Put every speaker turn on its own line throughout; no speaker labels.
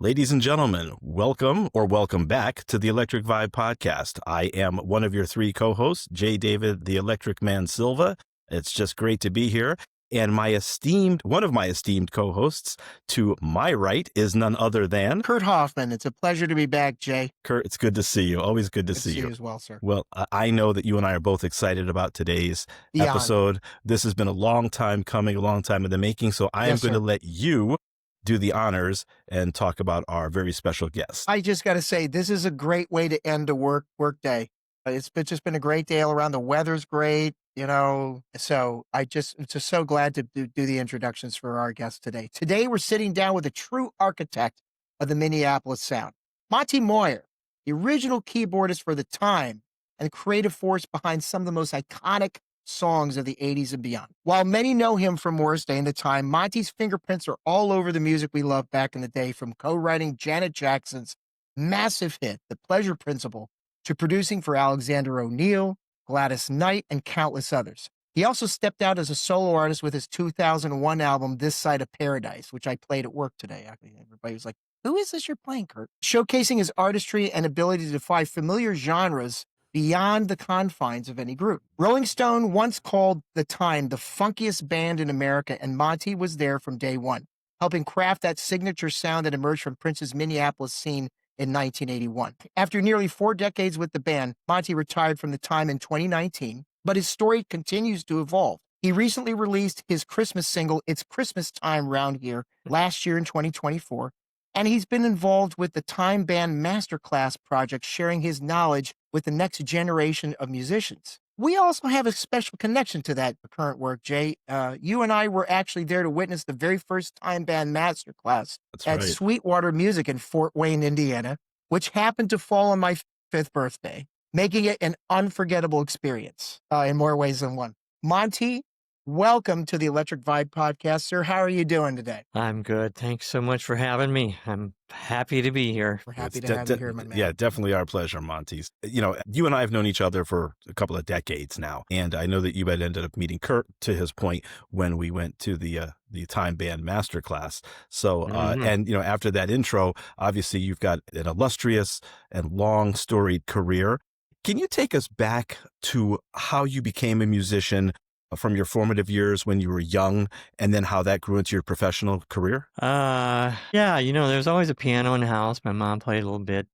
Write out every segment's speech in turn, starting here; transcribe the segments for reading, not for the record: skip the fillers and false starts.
Ladies and gentlemen, welcome or welcome back to the Electric Vibe podcast. I am one of your three co-hosts, J. David, the Electric Man Silva. It's just great to be here. And one of my esteemed co-hosts to my right is none other than
Kurt Hoffman. It's a pleasure to be back, Jay.
Kurt, it's good to see you. Always good to see you.
As well, sir.
Well, I know that you and I are both excited about today's episode. This has been a long time coming, a long time in the making. So I am going to let you do the honors and talk about our very special guest.
I just got to say, this is a great way to end a work day. It's just been a great day all around. The weather's great, so I'm just so glad to do the introductions for our guest today. Today, we're sitting down with a true architect of the Minneapolis sound, Monte Moir, the original keyboardist for the time and creative force behind some of the most iconic songs of the 80s and beyond. While many know him from Morris Day and the Time, Monty's fingerprints are all over the music we loved back in the day, from co-writing Janet Jackson's massive hit, The Pleasure Principle, to producing for Alexander O'Neal, Gladys Knight, and countless others. He also stepped out as a solo artist with his 2001 album, This Side of Paradise, which I played at work today. Everybody was like, "Who is this you're playing, Kurt?" Showcasing his artistry and ability to defy familiar genres beyond the confines of any group. Rolling Stone once called the Time the funkiest band in America, and Monty was there from day one, helping craft that signature sound that emerged from Prince's Minneapolis scene in 1981. After nearly 4 decades with the band, Monty retired from the Time in 2019, but his story continues to evolve. He recently released his Christmas single, It's Christmas Time Round Here, last year in 2024, and he's been involved with the Time Band Masterclass project, sharing his knowledge with the next generation of musicians. We also have a special connection to that current work, Jay. You and I were actually there to witness the very first Time Band Masterclass at Sweetwater Music in Fort Wayne, Indiana, which happened to fall on my 5th birthday, making it an unforgettable experience in more ways than one. Monty, welcome to the Electric Vibe podcast, sir. How are you doing today?
I'm good. Thanks so much for having me. I'm happy to be here.
We're happy to have you here, my man.
Yeah, definitely our pleasure, Monty. You and I have known each other for a couple of decades now, and I know that you had ended up meeting Kurt, to his point, when we went to the Time Band Masterclass. So, and after that intro, obviously you've got an illustrious and long storied career. Can you take us back to how you became a musician from your formative years when you were young, and then how that grew into your professional career?
Yeah, there's always a piano in the house. My mom played a little bit,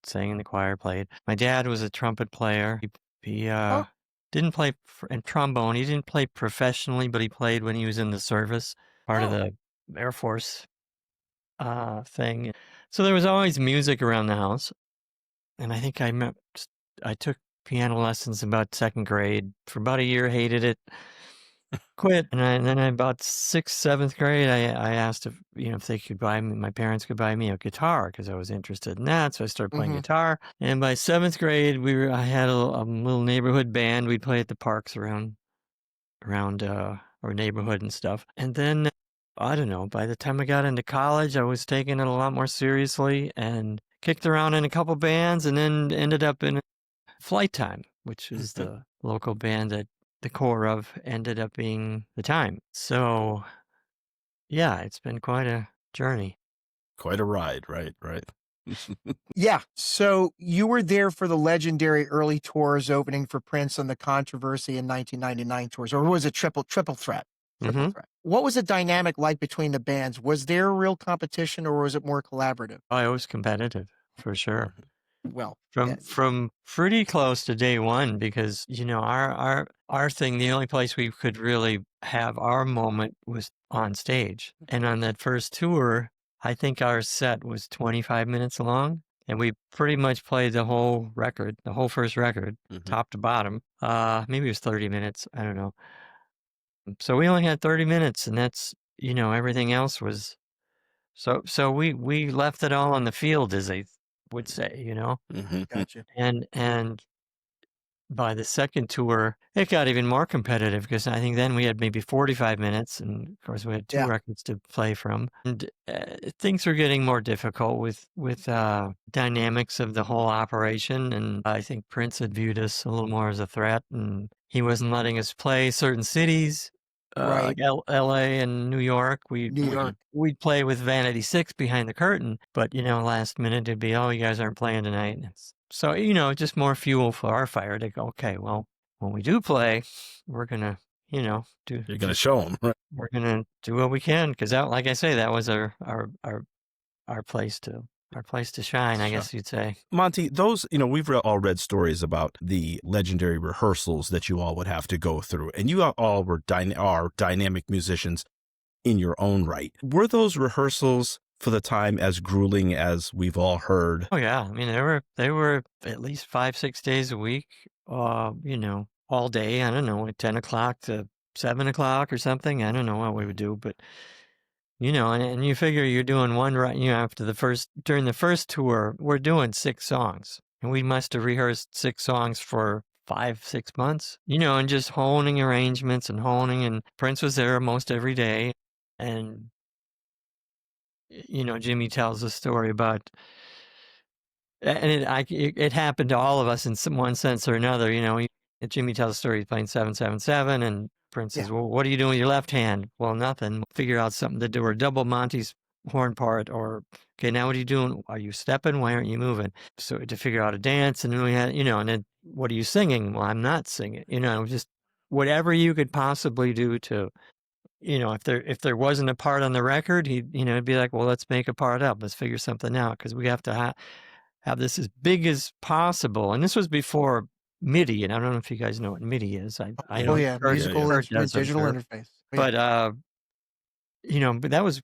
sang in the choir, played. My dad was a trumpet player. He didn't play in trombone. He didn't play professionally, but he played when he was in the service, part of the Air Force thing. So there was always music around the house. And I think I took piano lessons about 2nd grade for about a year, hated it, quit. And then about 6th, 7th grade, I asked if they could buy me, my parents could buy me a guitar, because I was interested in that. So I started playing guitar. And by 7th grade, I had a little neighborhood band. We'd play at the parks around our neighborhood and stuff. And then, I don't know, by the time I got into college, I was taking it a lot more seriously and kicked around in a couple bands, and then ended up in Flight Time, which is the local band that the core of ended up being the Time. So, yeah, it's been quite a journey.
Quite a ride, right?
Yeah. So you were there for the legendary early tours opening for Prince on the Controversy in 1999 tours, or was it Triple Threat? Triple Threat. What was the dynamic like between the bands? Was there a real competition, or was it more collaborative?
Oh, it was competitive, for sure.
Well,
from pretty close to day one, because our thing, the only place we could really have our moment was on stage. And on that first tour, I think our set was 25 minutes long, and we pretty much played the whole record, the whole first record, top to bottom. Maybe it was 30 minutes, I don't know. So we only had 30 minutes, and that's everything else was so we left it all on the field, as they would say,
Gotcha.
And by the second tour, it got even more competitive, because I think then we had maybe 45 minutes, and of course we had 2 records to play from. And things were getting more difficult with dynamics of the whole operation. And I think Prince had viewed us a little more as a threat, and he wasn't letting us play certain cities
Right.
LA and New York.
New York.
We'd play with Vanity Six behind the curtain, but last minute it'd be, oh, you guys aren't playing tonight. So, just more fuel for our fire to go, okay, well, when we do play, we're gonna, do
You're going to show them, right?
we're gonna do what we can, because that, like I say, that was our place to shine, I
Sure.
guess you'd say.
Monty, those, we've all read stories about the legendary rehearsals that you all would have to go through, and you all are dynamic musicians in your own right. Were those rehearsals for the time as grueling as we've all heard?
Oh yeah, I mean they were at least 5-6 days a week, all day. I don't know, like 10 o'clock to 7 o'clock or something. I don't know what we would do, but and you figure you're doing one right, during the first tour, we're doing 6 songs, and we must have rehearsed 6 songs for 5-6 months, and just honing arrangements and honing. And Prince was there most every day, and Jimmy tells a story about. And it happened to all of us in one sense or another. Jimmy tells a story. He's playing 7-7-7, and Prince says, "Well, what are you doing with your left hand?" "Well, nothing." Figure out something to do, or double Monty's horn part, or okay, now what are you doing? Are you stepping? Why aren't you moving? So to figure out a dance, and then we had, and then what are you singing? Well, I'm not singing. Just whatever you could possibly do to. If there wasn't a part on the record, it'd be like, well, let's make a part up. Let's figure something out, because we have to have this as big as possible. And this was before MIDI, and I don't know if you guys know what MIDI is. I
Oh
don't.
yeah,
Kurt-
musical
Kurt does, I'm
digital
sure.
interface.
But but that was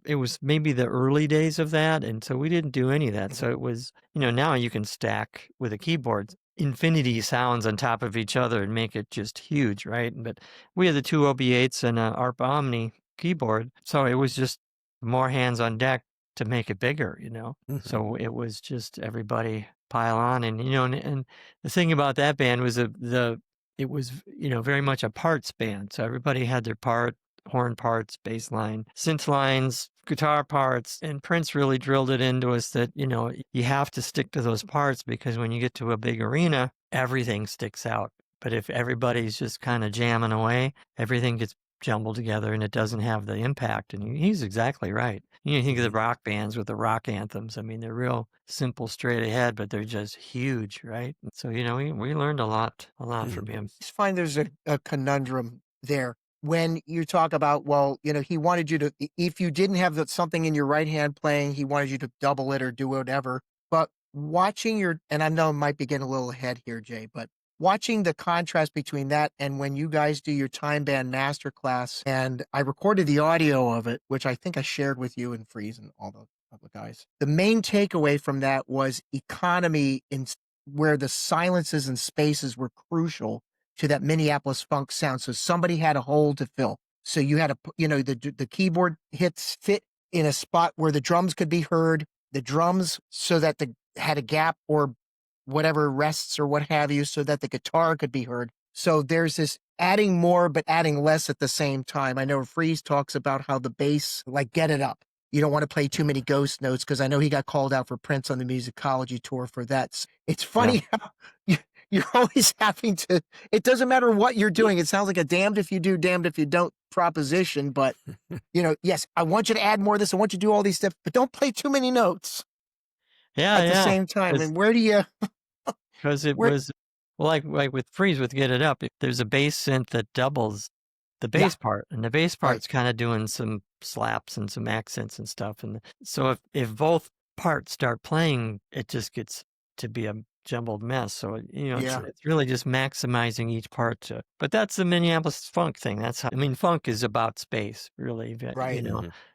it was maybe the early days of that, and so we didn't do any of that. So it was, now you can stack with a keyboard infinity sounds on top of each other and make it just huge, right? But we had the 2 OB8s and a ARP Omni keyboard, so it was just more hands on deck to make it bigger, So it was just everybody pile on, and and the thing about that band was it was very much a parts band, so everybody had their part. Horn parts, bass line, synth lines, guitar parts, and Prince really drilled it into us that, you have to stick to those parts, because when you get to a big arena, everything sticks out. But if everybody's just kind of jamming away, everything gets jumbled together and it doesn't have the impact. And he's exactly right. You think of the rock bands with the rock anthems. I mean, they're real simple, straight ahead, but they're just huge, right? So, we learned a lot from him.
I just find there's a conundrum there. When you talk about, well, he wanted you to, if you didn't have something in your right hand playing, he wanted you to double it or do whatever. But watching and I know I might be getting a little ahead here, Jay, but watching the contrast between that and when you guys do your time band masterclass, and I recorded the audio of it, which I think I shared with you and Freeze and all the other guys. The main takeaway from that was economy, where the silences and spaces were crucial to that Minneapolis funk sound. So somebody had a hole to fill. So you had the keyboard hits fit in a spot where the drums could be heard, the drums so that had a gap or whatever rests or what have you, so that the guitar could be heard. So there's this adding more, but adding less at the same time. I know Freeze talks about how the bass, like Get It Up. You don't want to play too many ghost notes, because I know he got called out for Prince on the musicology tour for that. It's funny how you're always having to, it doesn't matter what you're doing. It sounds like a damned if you do, damned if you don't proposition. But, yes, I want you to add more of this. I want you to do all these steps, but don't play too many notes at the same time. And where do you?
Because it was, well, like with Freeze, with Get It Up, there's a bass synth that doubles the bass part, and the bass part's kind of doing some slaps and some accents and stuff. And so if both parts start playing, it just gets to be a jumbled mess. So, it's really just maximizing each part but that's the Minneapolis funk thing. That's how, funk is about space, really.
Right.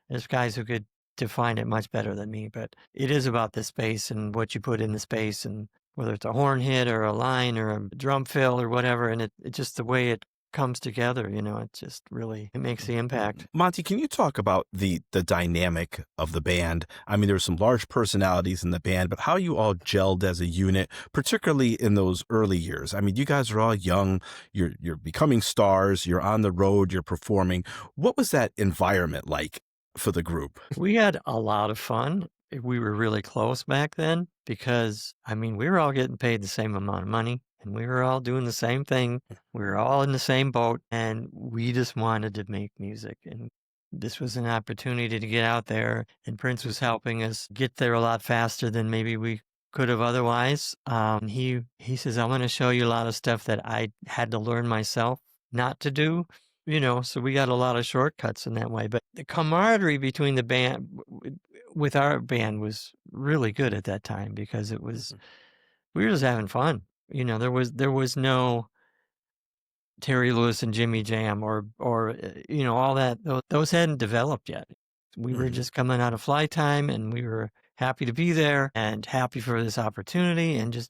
There's guys who could define it much better than me, but it is about the space and what you put in the space, and whether it's a horn hit or a line or a drum fill or whatever. And it just the way it comes together, it just really, it makes the impact.
Monty, can you talk about the dynamic of the band? I mean, there's some large personalities in the band, but how you all gelled as a unit, particularly in those early years. I mean, you guys are all young, you're becoming stars, you're on the road, you're performing. What was that environment like for the group?
We had a lot of fun. We were really close back then, because we were all getting paid the same amount of money, and we were all doing the same thing. We were all in the same boat, and we just wanted to make music. And this was an opportunity to get out there, and Prince was helping us get there a lot faster than maybe we could have otherwise. He says, "I'm going to show you a lot of stuff that I had to learn myself not to do." So we got a lot of shortcuts in that way. But the camaraderie between the band with our band was really good at that time because it was we were just having fun. There was no Terry Lewis and Jimmy Jam or all that. Those hadn't developed yet. We were just coming out of fly time, and we were happy to be there and happy for this opportunity and just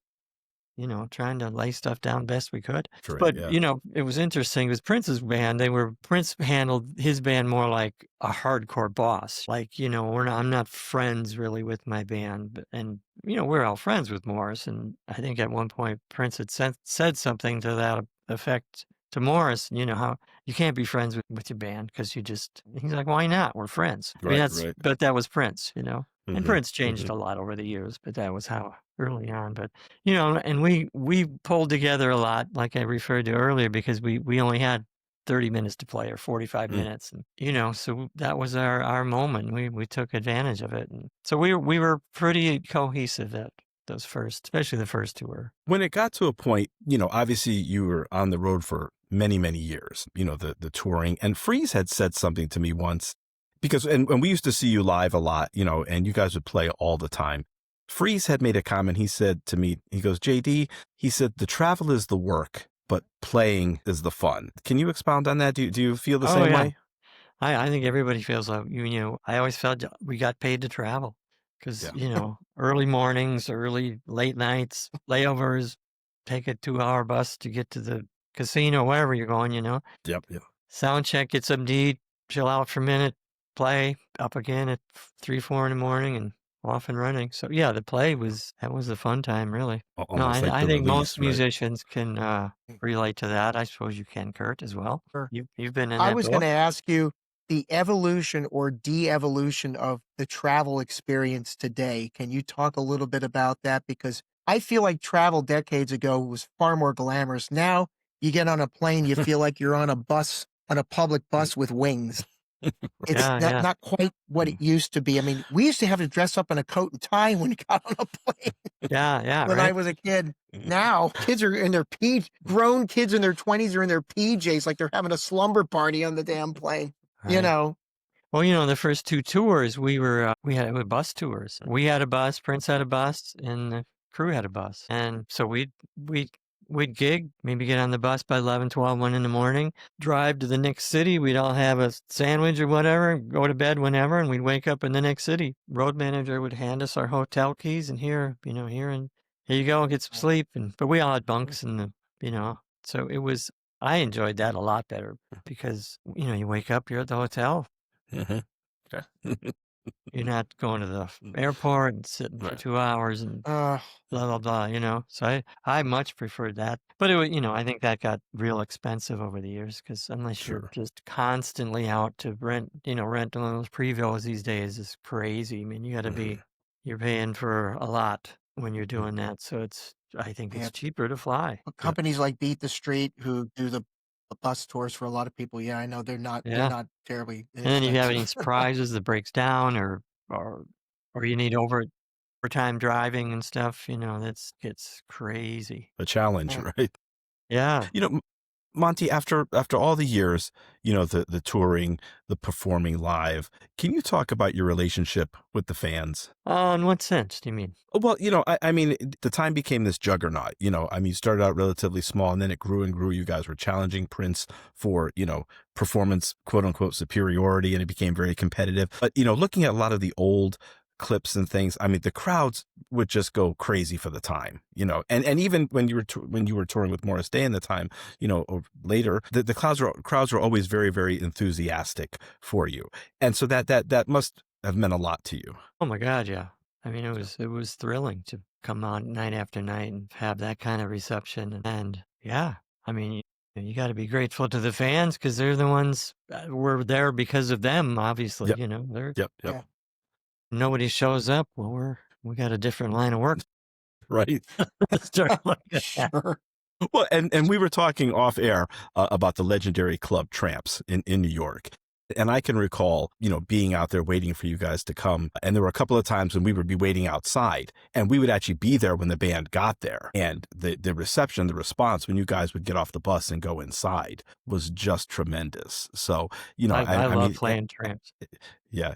trying to lay stuff down best we could.
Great,
But,
yeah.
it was interesting with Prince's band. Prince handled his band more like a hardcore boss. Like, I'm not friends really with my band. And, we're all friends with Morris. And I think at one point Prince had said something to that effect to Morris, how you can't be friends with your band because he's like, why not? We're friends. I mean,
Right.
but that was Prince, and Prince changed
Mhm.
a lot over the years, but that was how early on. But and we pulled together a lot, like I referred to earlier, because we only had 30 minutes to play or 45
Mm.
minutes, and so that was our moment. We took advantage of it, and so we were pretty cohesive at those especially the first tour.
When it got to a point, obviously you were on the road for many, many years, the touring, and Freeze had said something to me once because, and we used to see you live a lot, and you guys would play all the time. Freeze had made a comment. He said to me, he goes, JD, he said, the travel is the work, but playing is the fun. Can you expound on that? Do you feel the
Oh
same
yeah.
way?
I think everybody feels like I always felt we got paid to travel because
Yeah.
early mornings, late nights, layovers, take a 2-hour bus to get to the casino, wherever you're going.
Yep.
Sound check, get some to eat, chill out for a minute, play up again at 3, 4 in the morning, and off and running. So yeah, that was a fun time, really. No,
Almost like
I
the
think most
release, right?
musicians can relate to that. I suppose you can, Kurt, as well.
Sure.
You've been in
I
that
was going
boat.
to ask you the evolution or de-evolution of the travel experience today. Can you talk a little bit about that? Because I feel like travel decades ago was far more glamorous. Now you get on a plane, you feel like you're on a bus, on a public bus with wings. It's
Yeah,
not
yeah.
not quite what it used to be. I mean, we used to have to dress up in a coat and tie when we got on a plane
Yeah,
when I
right?
was a kid.
Mhm.
Now kids are in their grown kids in their 20s are in their PJs like they're having a slumber party on the damn plane. You
Right.
know,
Well, the first 2 tours, we had bus tours. We had a bus, Prince had a bus, and the crew had a bus. And so we'd gig, maybe get on the bus by 11, 12, 1 in the morning, drive to the next city. We'd all have a sandwich or whatever, go to bed whenever, and we'd wake up in the next city. Road manager would hand us our hotel keys and here you go, get some sleep. But we all had bunks so I enjoyed that a lot better because, you wake up, you're at the hotel.
Mhm. Okay.
You're not going to the airport and sitting for
Right.
2 hours and
uh,
blah, blah, blah. So I much preferred that. But I think that got real expensive over the years because unless you're
Sure.
just constantly out to rent one of those pre-villas these days is crazy. I mean,
Mhm.
you're paying for a lot when you're doing that. So I think
yeah,
it's cheaper to fly.
Yeah.
companies like Beat the Street who do the bus tours for a lot of people. Yeah, I know they're
Yeah.
not terribly
And then if you have any
inexpensive.
surprises that breaks down or, or you need overtime driving and stuff, that's gets crazy.
A challenge,
Yeah.
right?
Yeah.
You know, Monty, after all the years, the touring, the performing live, can you talk about your relationship with the fans?
In what sense do you mean?
Well, I mean, the time became this juggernaut. I mean, you started out relatively small and then it grew and grew. You guys were challenging Prince for, performance, quote unquote, superiority, and it became very competitive. But, looking at a lot of the old clips and things, I mean, the crowds would just go crazy for the time, and even when you were touring with Morris Day in the time, or later, the crowds were always very, very enthusiastic for you. And so that must have meant a lot to you.
Oh my God, yeah. I mean,
Yeah.
it was thrilling to come on night after night and have that kind of reception. And yeah, I mean, you got to be grateful to the fans because they're the ones we're there because of them. Obviously,
Yep.
they're
Yep.
Yeah,
nobody shows up. Well, we got a different line of work.
Right.
Start looking at.
sure.
Well, and we were talking off air about the legendary club Tramps in New York. And I can recall, being out there waiting for you guys to come. And there were a couple of times when we would be waiting outside and we would actually be there when the band got there. And the reception, the response when you guys would get off the bus and go inside was just tremendous. So,
I
I
love
mean,
playing Tramps.
yeah,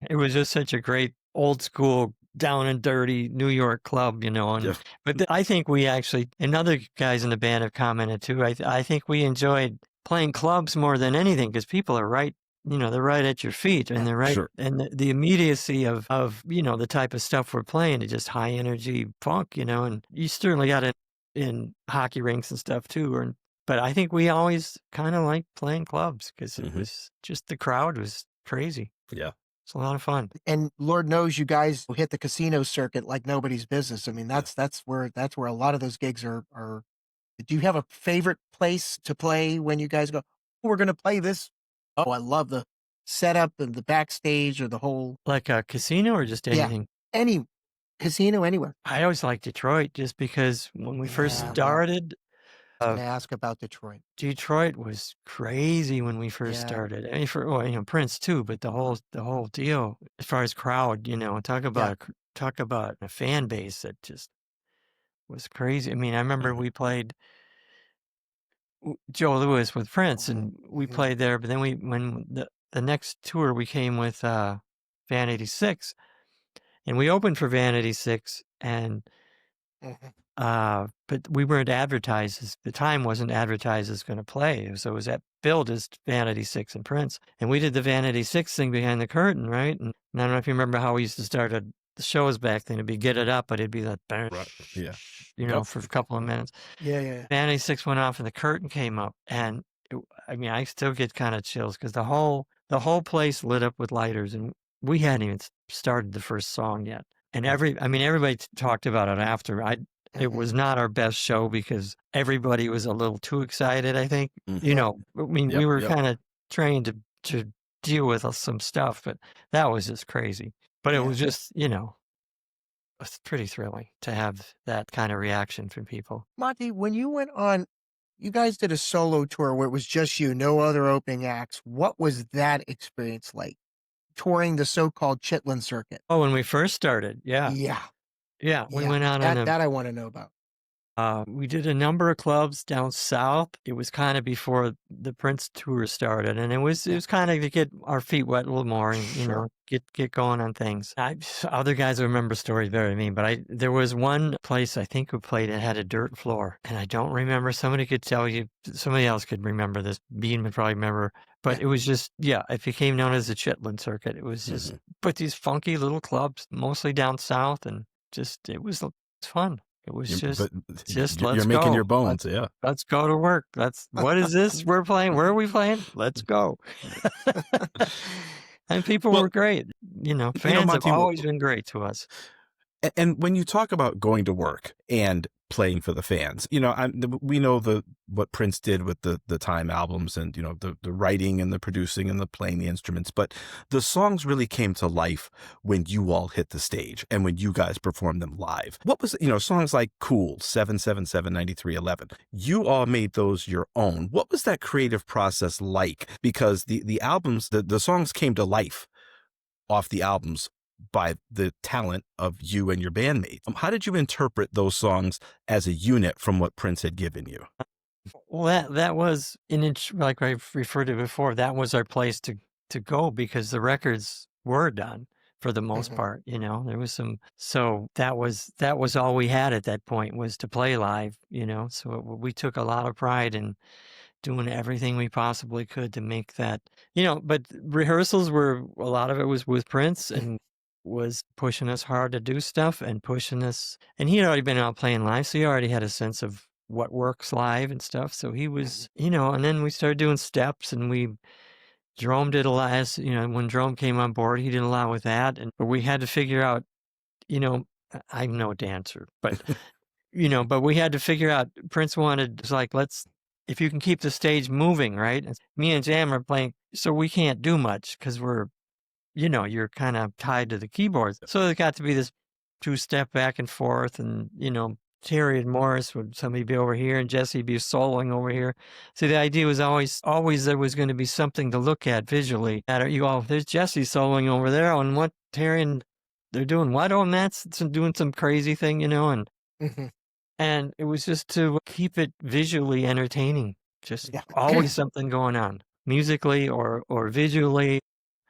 It was just such a great old school, down and dirty New York club,
yeah,
but I think we actually, and other guys in the band have commented too, I think we enjoyed playing clubs more than anything because people are right, they're right at your feet and they're right,
sure.
and the immediacy of, the type of stuff we're playing, it's just high energy funk, and you certainly got it in hockey rinks and stuff too, but I think we always kind of liked playing clubs because it was just, the crowd was crazy.
Yeah.
It's a lot of fun.
And Lord knows you guys hit the casino circuit like nobody's business. I mean, that's where a lot of those gigs are. Do you have a favorite place to play when you guys go, "Oh, we're going to play this"? Oh, I love the setup and the backstage or the whole.
Like a casino or just
Yeah.
anything?
Any casino anywhere.
I always liked Detroit just because when we first
Yeah, well,
started,
I was going to ask about Detroit.
Detroit was crazy when we first
Yeah.
started. I mean, Prince too, but the whole deal as far as crowd, talk about a fan base that just was crazy. I mean, I remember we played Joe Louis with Prince, and we played there. But then when the next tour, we came with Van 86, and we opened for Van 86, and but we weren't advertised as, the time wasn't advertised as going to play. So it was billed as Van 86 and Prince. And we did the Van 86 thing behind the curtain, right? And I don't know if you remember how we used to start the shows back then. It'd be Get It Up, but it'd be that,
Yeah.
for a couple of minutes.
Yeah.
Van 86 went off and the curtain came up. And I still get kind of chills because the whole place lit up with lighters, and we hadn't even started the first song yet. And everybody talked about it after. It was not our best show because everybody was a little too excited, I think. We were kind of trained to deal with some stuff, but that was just crazy. But it was just, it's pretty thrilling to have that kind of reaction from people.
Monty, when you went on, you guys did a solo tour where it was just you, no other opening acts. What was that experience like? Touring the so-called Chitlin circuit.
Oh, when we first started, yeah.
Yeah.
We went out
that I want to know about.
We did a number of clubs down south. It was kind of before the Prince tour started, and it was kind of to get our feet wet a little more and get going on things. Other guys will remember stories better than me, but there was one place I think we played that had a dirt floor, and I don't remember. Somebody could tell you. Somebody else could remember this. Bean would probably remember. But it was just, it became known as the Chitlin circuit. It was just, but these funky little clubs, mostly down south, and just, it was fun. It was just let's go.
You're making your bones,
Let's go to work. What is this we're playing? Where are we playing? Let's go. And people were great. Fans
Monty,
have always been great to us.
And when you talk about going to work and playing for the fans, we know what Prince did with the Time albums and, the writing and the producing and the playing the instruments, but the songs really came to life when you all hit the stage and when you guys performed them live. What was, songs like Cool, 777, 9311, you all made those your own. What was that creative process like? Because the albums, the songs came to life off the albums by the talent of you and your bandmates. How did you interpret those songs as a unit from what Prince had given you?
Well, that was, like I referred to before, that was our place to go because the records were done for the most part. There was so that was all we had at that point was to play live. So we took a lot of pride in doing everything we possibly could to make that. But rehearsals were, a lot of it was with Prince and was pushing us hard to do stuff and pushing us, and he had already been out playing live, so he already had a sense of what works live and stuff. So he was, and then we started doing steps, and Jerome did a lot. When Jerome came on board, he did a lot with that, but we had to figure out, I'm no dancer, but but we had to figure out. Prince wanted, it's like, if you can keep the stage moving, right? And me and Jam are playing, so we can't do much because we're, you're kind of tied to the keyboards. So it got to be this 2-step back and forth and, Terry and Morris would somebody be over here and Jesse be soloing over here. So the idea was always there was going to be something to look at visually. There's Jesse soloing over there on what Terry and they're doing what on Matt's doing some crazy thing, and
Mhm.
and it was just to keep it visually entertaining. Just
Yeah.
always something going on musically or visually,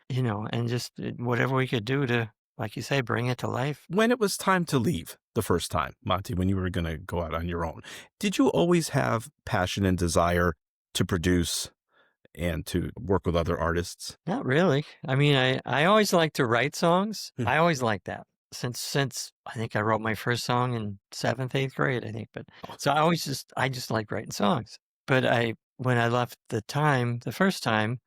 and just whatever we could do to, like you say, bring it to life.
When it was time to leave the first time, Monty, when you were going to go out on your own, did you always have passion and desire to produce and to work with other artists?
Not really. I mean, I always like to write songs.
Hmm.
I always liked that since I think I wrote my first song in 7th, 8th grade, I think. But so I just like writing songs. But when I left the first time,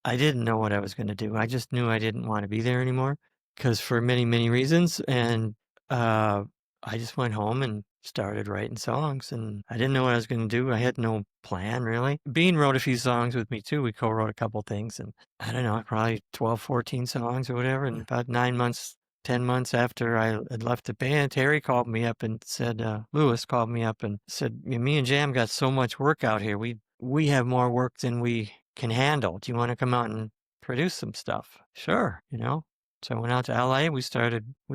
I didn't know what I was going to do. I just knew I didn't want to be there anymore because for many, many reasons. And I just went home and started writing songs, and I didn't know what I was going to do. I had no plan, really. Bean wrote a few songs with me, too. We co-wrote a couple things, and I don't know, probably 12, 14 songs or whatever. And about 9 months, 10 months after I had left the band, Terry called me up and said, Lewis called me up and said, me and Jam got so much work out here. We have more work than we can handle. Do you want to come out and produce some stuff? Sure, So I went out to LA. We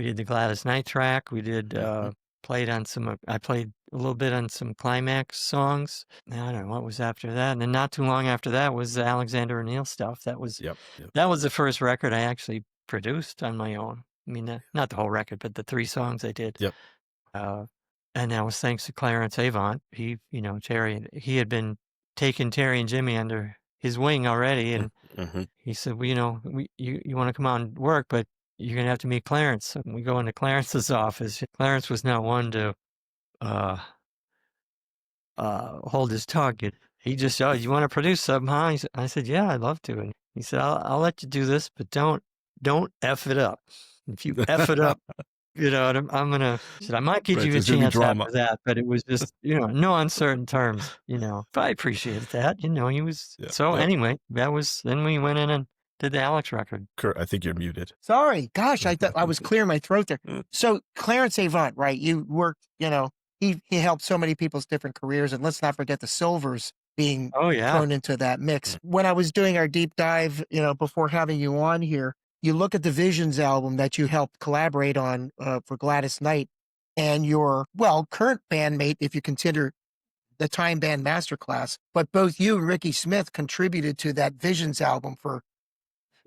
did the Gladys Knight track. We did, I played a little bit on some Climax songs. I don't know what was after that. And then not too long after that was the Alexander O'Neill stuff. That was the first record I actually produced on my own. I mean, not the whole record, but the 3 songs I did.
Yep.
And that was thanks to Clarence Avant. Terry, he had been taking Terry and Jimmy under his wing already. And he said, well, you want to come out and work, but you're going to have to meet Clarence. And we go into Clarence's office. Clarence was not one to hold his tongue. He just, you want to produce something, huh? I said, yeah, I'd love to. And he said, I'll let you do this, but don't F it up. If you F it up, I'm going to, I might give you a chance after that, but it was just, no uncertain terms, But I appreciated that, he was, anyway, then we went in and did the Alex record.
Kurt, I think you're muted.
Sorry. Gosh, I thought I was clearing my throat there. So Clarence Avant, right? You worked, he helped so many people's different careers, and let's not forget the Silvers being thrown into that mix. When I was doing our deep dive, before having you on here, you look at the Visions album that you helped collaborate on for Gladys Knight, and your, current bandmate, if you consider the Time Band Masterclass, but both you and Ricky Smith contributed to that Visions album for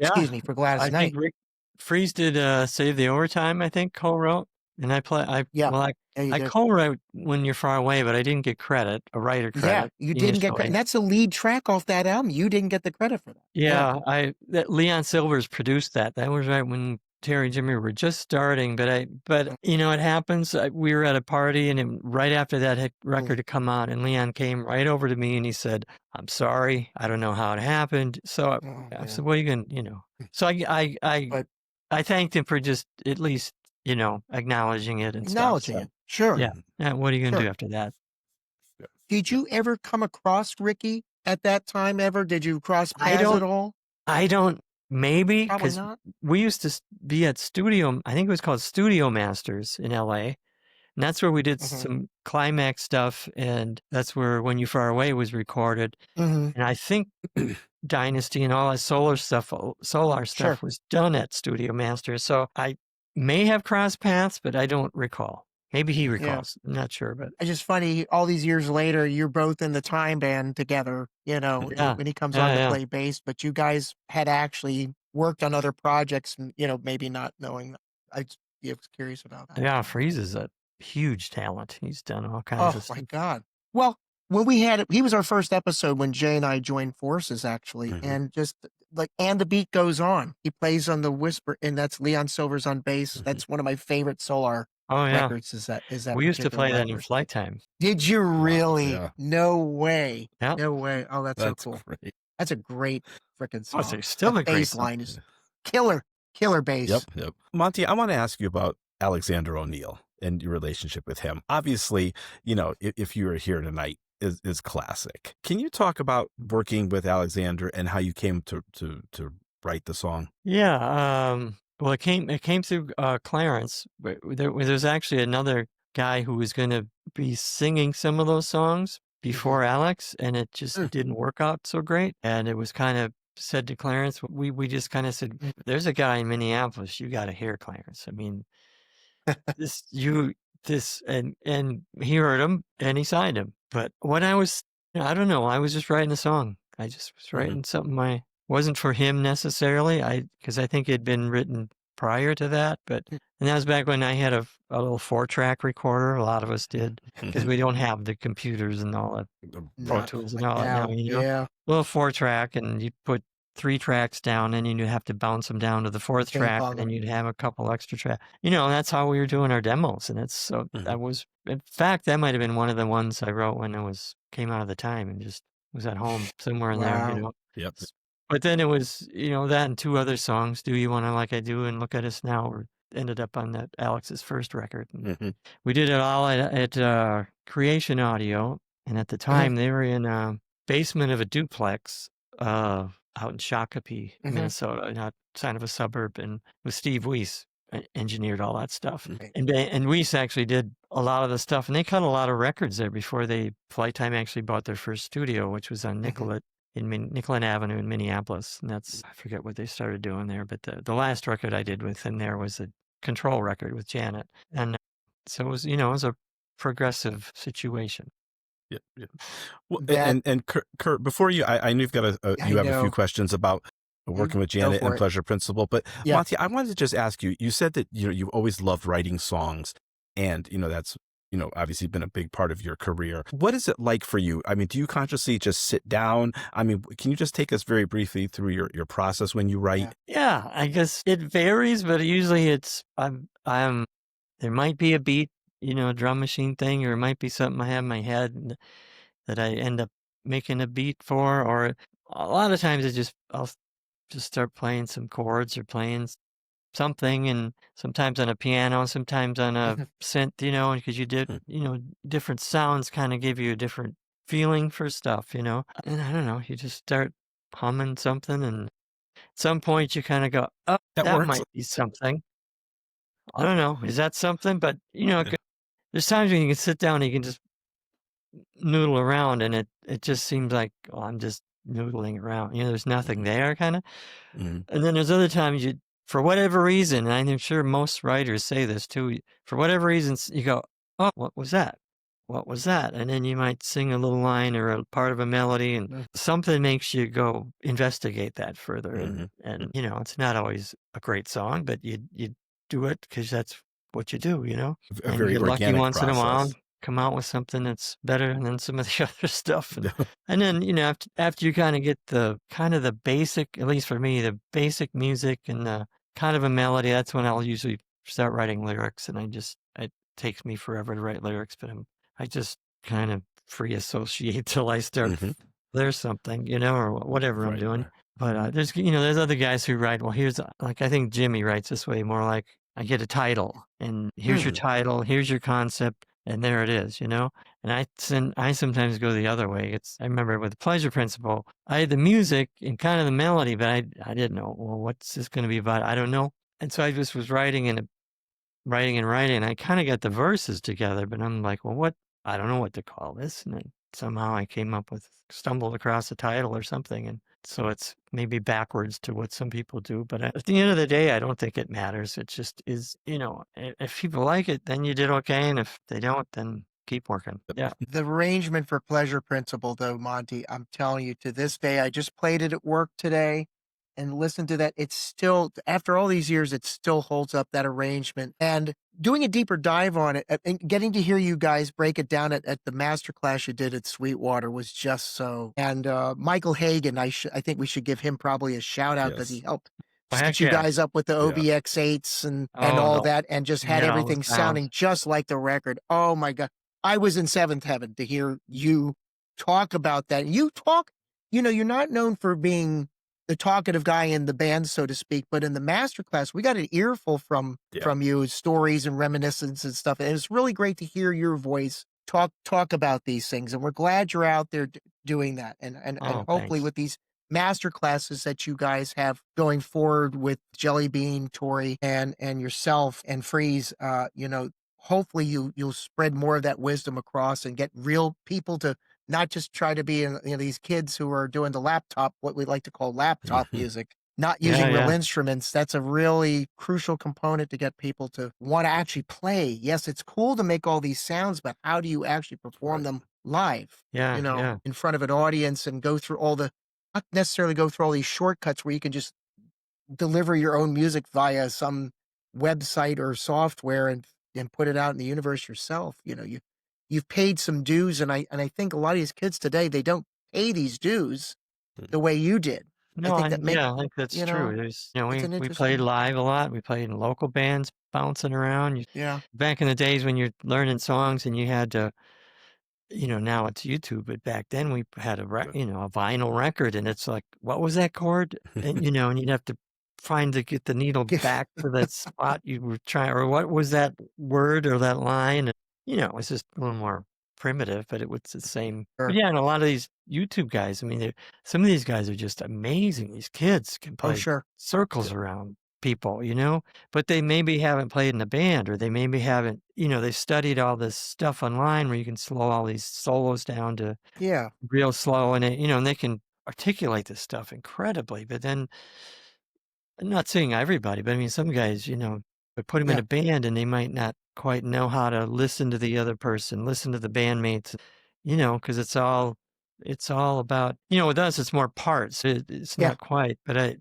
Gladys Knight.
Think Rick Freeze did Save the Overtime, I think, co-wrote. And I co-wrote When You're Far Away, but I didn't get credit, a writer credit.
Yeah, you didn't get credit. And that's the lead track off that album. You didn't get the credit for that.
Yeah, Leon Silvers produced that. That was right when Terry and Jimmy were just starting. But it happens. We were at a party, and right after that record had come out, and Leon came right over to me and he said, "I'm sorry, I don't know how it happened." So I said, "Well, you can, So I thanked him for just at least, acknowledging it and
acknowledging it. Sure.
Yeah. What are you going to do after that?
Did you ever come across Ricky at that time ever? Did you cross paths at all?
I don't. Maybe.
Probably not.
We used to be at I think it was called Studio Masters in LA. And that's where we did some Climax stuff. And that's where When You Far Away was recorded. And I think Dynasty and all that Solar stuff was done at Studio Masters. So I may have crossed paths, but I don't recall. Maybe he recalls. I'm not sure, but
it's just funny. All these years later, you're both in the Time Band together. When he comes on to play bass, but you guys had actually worked on other projects. Maybe not knowing. I was curious about that.
Yeah, Freeze is a huge talent. He's done all kinds of stuff.
Oh my God! Well, when he was our first episode when Jay and I joined forces actually, and just And the Beat Goes On. He plays on the whisper, and that's Leon Silvers on bass. That's one of my favorite Solar records. Is that
we used to play
record.
that in Flight Time.
Did you really?
Yeah.
No way.
Yep.
No way. Oh, that's so cool.
Great.
That's a great freaking song.
It's still a great
bass line is killer bass.
Yep. Monty, I want to ask you about Alexander O'Neill and your relationship with him. Obviously, if you were here tonight, is classic. Can you talk about working with Alexander and how you came to write the song?
Yeah. Well, it came through Clarence. There's actually another guy who was going to be singing some of those songs before Alex, and it just didn't work out so great. And it was kind of said to Clarence, we just kind of said, there's a guy in Minneapolis, you got to hear, Clarence. I mean, and he heard him and he signed him. But when I don't know, I was just writing a song. I just was writing something wasn't for him necessarily. Because I think it had been written prior to that, and that was back when I had a little 4-track recorder. A lot of us did, because we don't have the computers and all that, Pro Tools and all that now,
Yeah.
Little 4-track, and you put 3 tracks down, and you'd have to bounce them down to the 4th track, and then you'd have a couple extra tracks. That's how we were doing our demos, and that was, in fact, that might have been one of the ones I wrote when came out of the time and just was at home somewhere in there,
Yep.
But then it was, that and 2 other songs, Do You Wanna Like I Do and Look at Us Now, ended up on that Alex's first record. And we did it all at Creation Audio, and at the time they were in a basement of a duplex out in Shakopee, Minnesota, not sign of a suburb, and with Steve Weiss engineered all that stuff. And Weiss actually did a lot of the stuff, and they cut a lot of records there before Flight Time actually bought their first studio, which was on Nicollet. Nicollet Avenue in Minneapolis. And I forget what they started doing there, but the last record I did with him there was a Control record with Janet. And so it was, it was a progressive situation.
Yeah. Well, and Kurt, before I know you've got you have a few questions about working with Janet and Pleasure Principle, but Monty, I wanted to just ask you, you said that, you've always loved writing songs, and, that's, obviously been a big part of your career. What is it like for you? I mean, do you consciously just sit down? I mean, can you just take us very briefly through your process when you write?
Yeah, I guess it varies, but usually it's, there might be a beat, a drum machine thing, or it might be something I have in my head that I end up making a beat for, or a lot of times I'll just start playing some chords or playing something, and sometimes on a piano, sometimes on a synth, because you did, different sounds kind of give you a different feeling for stuff, and I don't know, you just start humming something, and at some point you kind of go, oh, that might be something. I don't know, is that something? But, there's times when you can sit down and you can just noodle around, and it just seems like, oh, I'm just noodling around, there's nothing there, kind of. And then there's other times for whatever reason, and I'm sure most writers say this too, for whatever reason, you go, oh, what was that? What was that? And then you might sing a little line or a part of a melody, and something makes you go investigate that further. And it's not always a great song, but you do it because that's what you do,
A
and
very
you get lucky
organic
once in a while,
process.
come out with something that's better than some of the other stuff. And then, after you kind of get the basic, at least for me, the basic music and the kind of a melody, that's when I'll usually start writing lyrics. And it takes me forever to write lyrics, but I just kind of free associate till I start, there's something, or whatever I'm doing.
Right.
But there's other guys who write, well, here's, like, I think Jimmy writes this way, more like, I get a title, and here's your title, here's your concept, and there it is, And I sometimes go the other way. I remember with the Pleasure Principle, I had the music and kind of the melody, but I didn't know, well, what's this going to be about? I don't know. And so I just was writing and writing. I kind of got the verses together, but I'm like, well, I don't know what to call this. And then somehow I stumbled across a title or something. And so it's maybe backwards to what some people do. But at the end of the day, I don't think it matters. It just is, if people like it, then you did okay. And if they don't, then keep working. Yeah.
The arrangement for Pleasure Principle, though, Monty, I'm telling you, to this day, I just played it at work today and listened to that. It's still, after all these years, it still holds up, that arrangement. And doing a deeper dive on it and getting to hear you guys break it down at the masterclass you did at Sweetwater was just so. And Michael Hagan, I think we should give him probably a shout out because he helped set you guys up with the OBX8s and all that, and just had everything sounding just like the record. Oh my God. I was in seventh heaven to hear you talk about that. You talk, you're not known for being the talkative guy in the band, so to speak, but in the masterclass, we got an earful from you, stories and reminiscence and stuff. And it's really great to hear your voice talk about these things. And we're glad you're out there doing that. And hopefully with these master classes that you guys have going forward with Jelly Bean, Tori, and yourself and Freeze, hopefully you'll spread more of that wisdom across and get real people to not just try to be in, these kids who are doing the laptop, what we like to call laptop
Mhm.
music, not
Yeah,
using real
yeah.
instruments. That's a really crucial component to get people to want to actually play. Yes, it's cool to make all these sounds, but how do you actually perform
Right.
them live,
Yeah, yeah.
in front of an audience and go through not necessarily go through all these shortcuts where you can just deliver your own music via some website or software and put it out in the universe yourself. You've paid some dues, and I think a lot of these kids today, they don't pay these dues
Mm.
the way you did. I
No,
think that make
yeah, I think that's true. There's,
it's an
we played
interesting.
live a lot. We played in local bands, bouncing around.
Yeah,
Back in the days when you're learning songs and you had to, now it's YouTube, but back then we had
Yeah.
a vinyl record, and it's like, what was that chord? And and you'd have to get the needle
give
back to that spot you were trying, or what was that word or that line? And, it was just a little more primitive, but it was the same. But
her.
yeah, and a lot of these YouTube guys, I mean, some of these guys are just amazing. These kids can
Oh,
play
sure.
circles
Yeah.
around people, but they maybe haven't played in a band, or they maybe haven't, they studied all this stuff online where you can slow all these solos down to
Yeah,
real slow, and and they can articulate this stuff incredibly. But then, I'm not saying everybody, but I mean, some guys, put them in
yeah,
a band and they might not quite know how to listen to the other person, listen to the bandmates, because it's all about, with us, it's more parts. It's
yeah.
not quite, but I've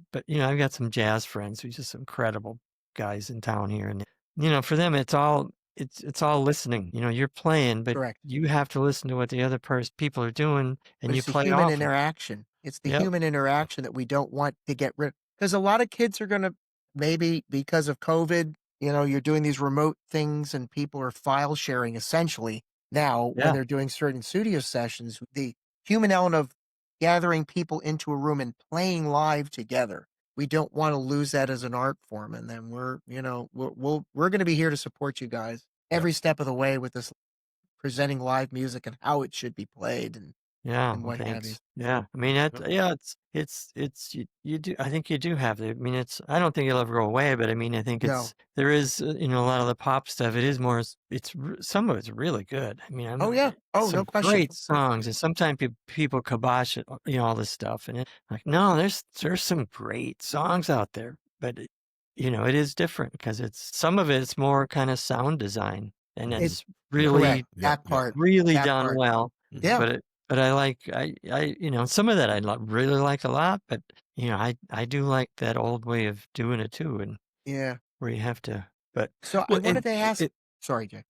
got some jazz friends who's just incredible guys in town here. And, for them, it's all listening. You're playing, but
Correct.
you have to listen to what the other people are doing, and
But
you
it's the
play
human
off of it.
interaction. It's the
Yep.
human interaction that we don't want to get rid. Because a lot of kids are gonna maybe because of COVID, you're doing these remote things and people are file sharing essentially now when
Yeah.
they're doing certain studio sessions. The human element of gathering people into a room and playing live together. We don't wanna lose that as an art form, and then we're gonna be here to support you guys
Yeah.
every step of the way with this presenting live music and how it should be played
Yeah,
and
well,
what have you.
thanks. Yeah, I mean,
Yep.
yeah, it's you do. I think you do have to. I mean, I don't think it'll ever go away, but I mean, I think
No.
there is, a lot of the pop stuff. It is more. Some of it's really good. I mean,
Oh, yeah. Oh, no
some
question.
great songs, and sometimes people kibosh it, all this stuff, and like, no, there's some great songs out there, but it is different because some of it's more kind of sound design, and
Mhm.
It
it's
Yeah.
correct.
really
Yeah.
That
Yeah.
part.
really
That
done
part.
well.
Mhm.
Yeah.
But I like some of that really like a lot, but I do like that old way of doing it too, and
Yeah.
where you have to. But
So I
Well,
wanted
and
to ask.
it
Sorry, Jay.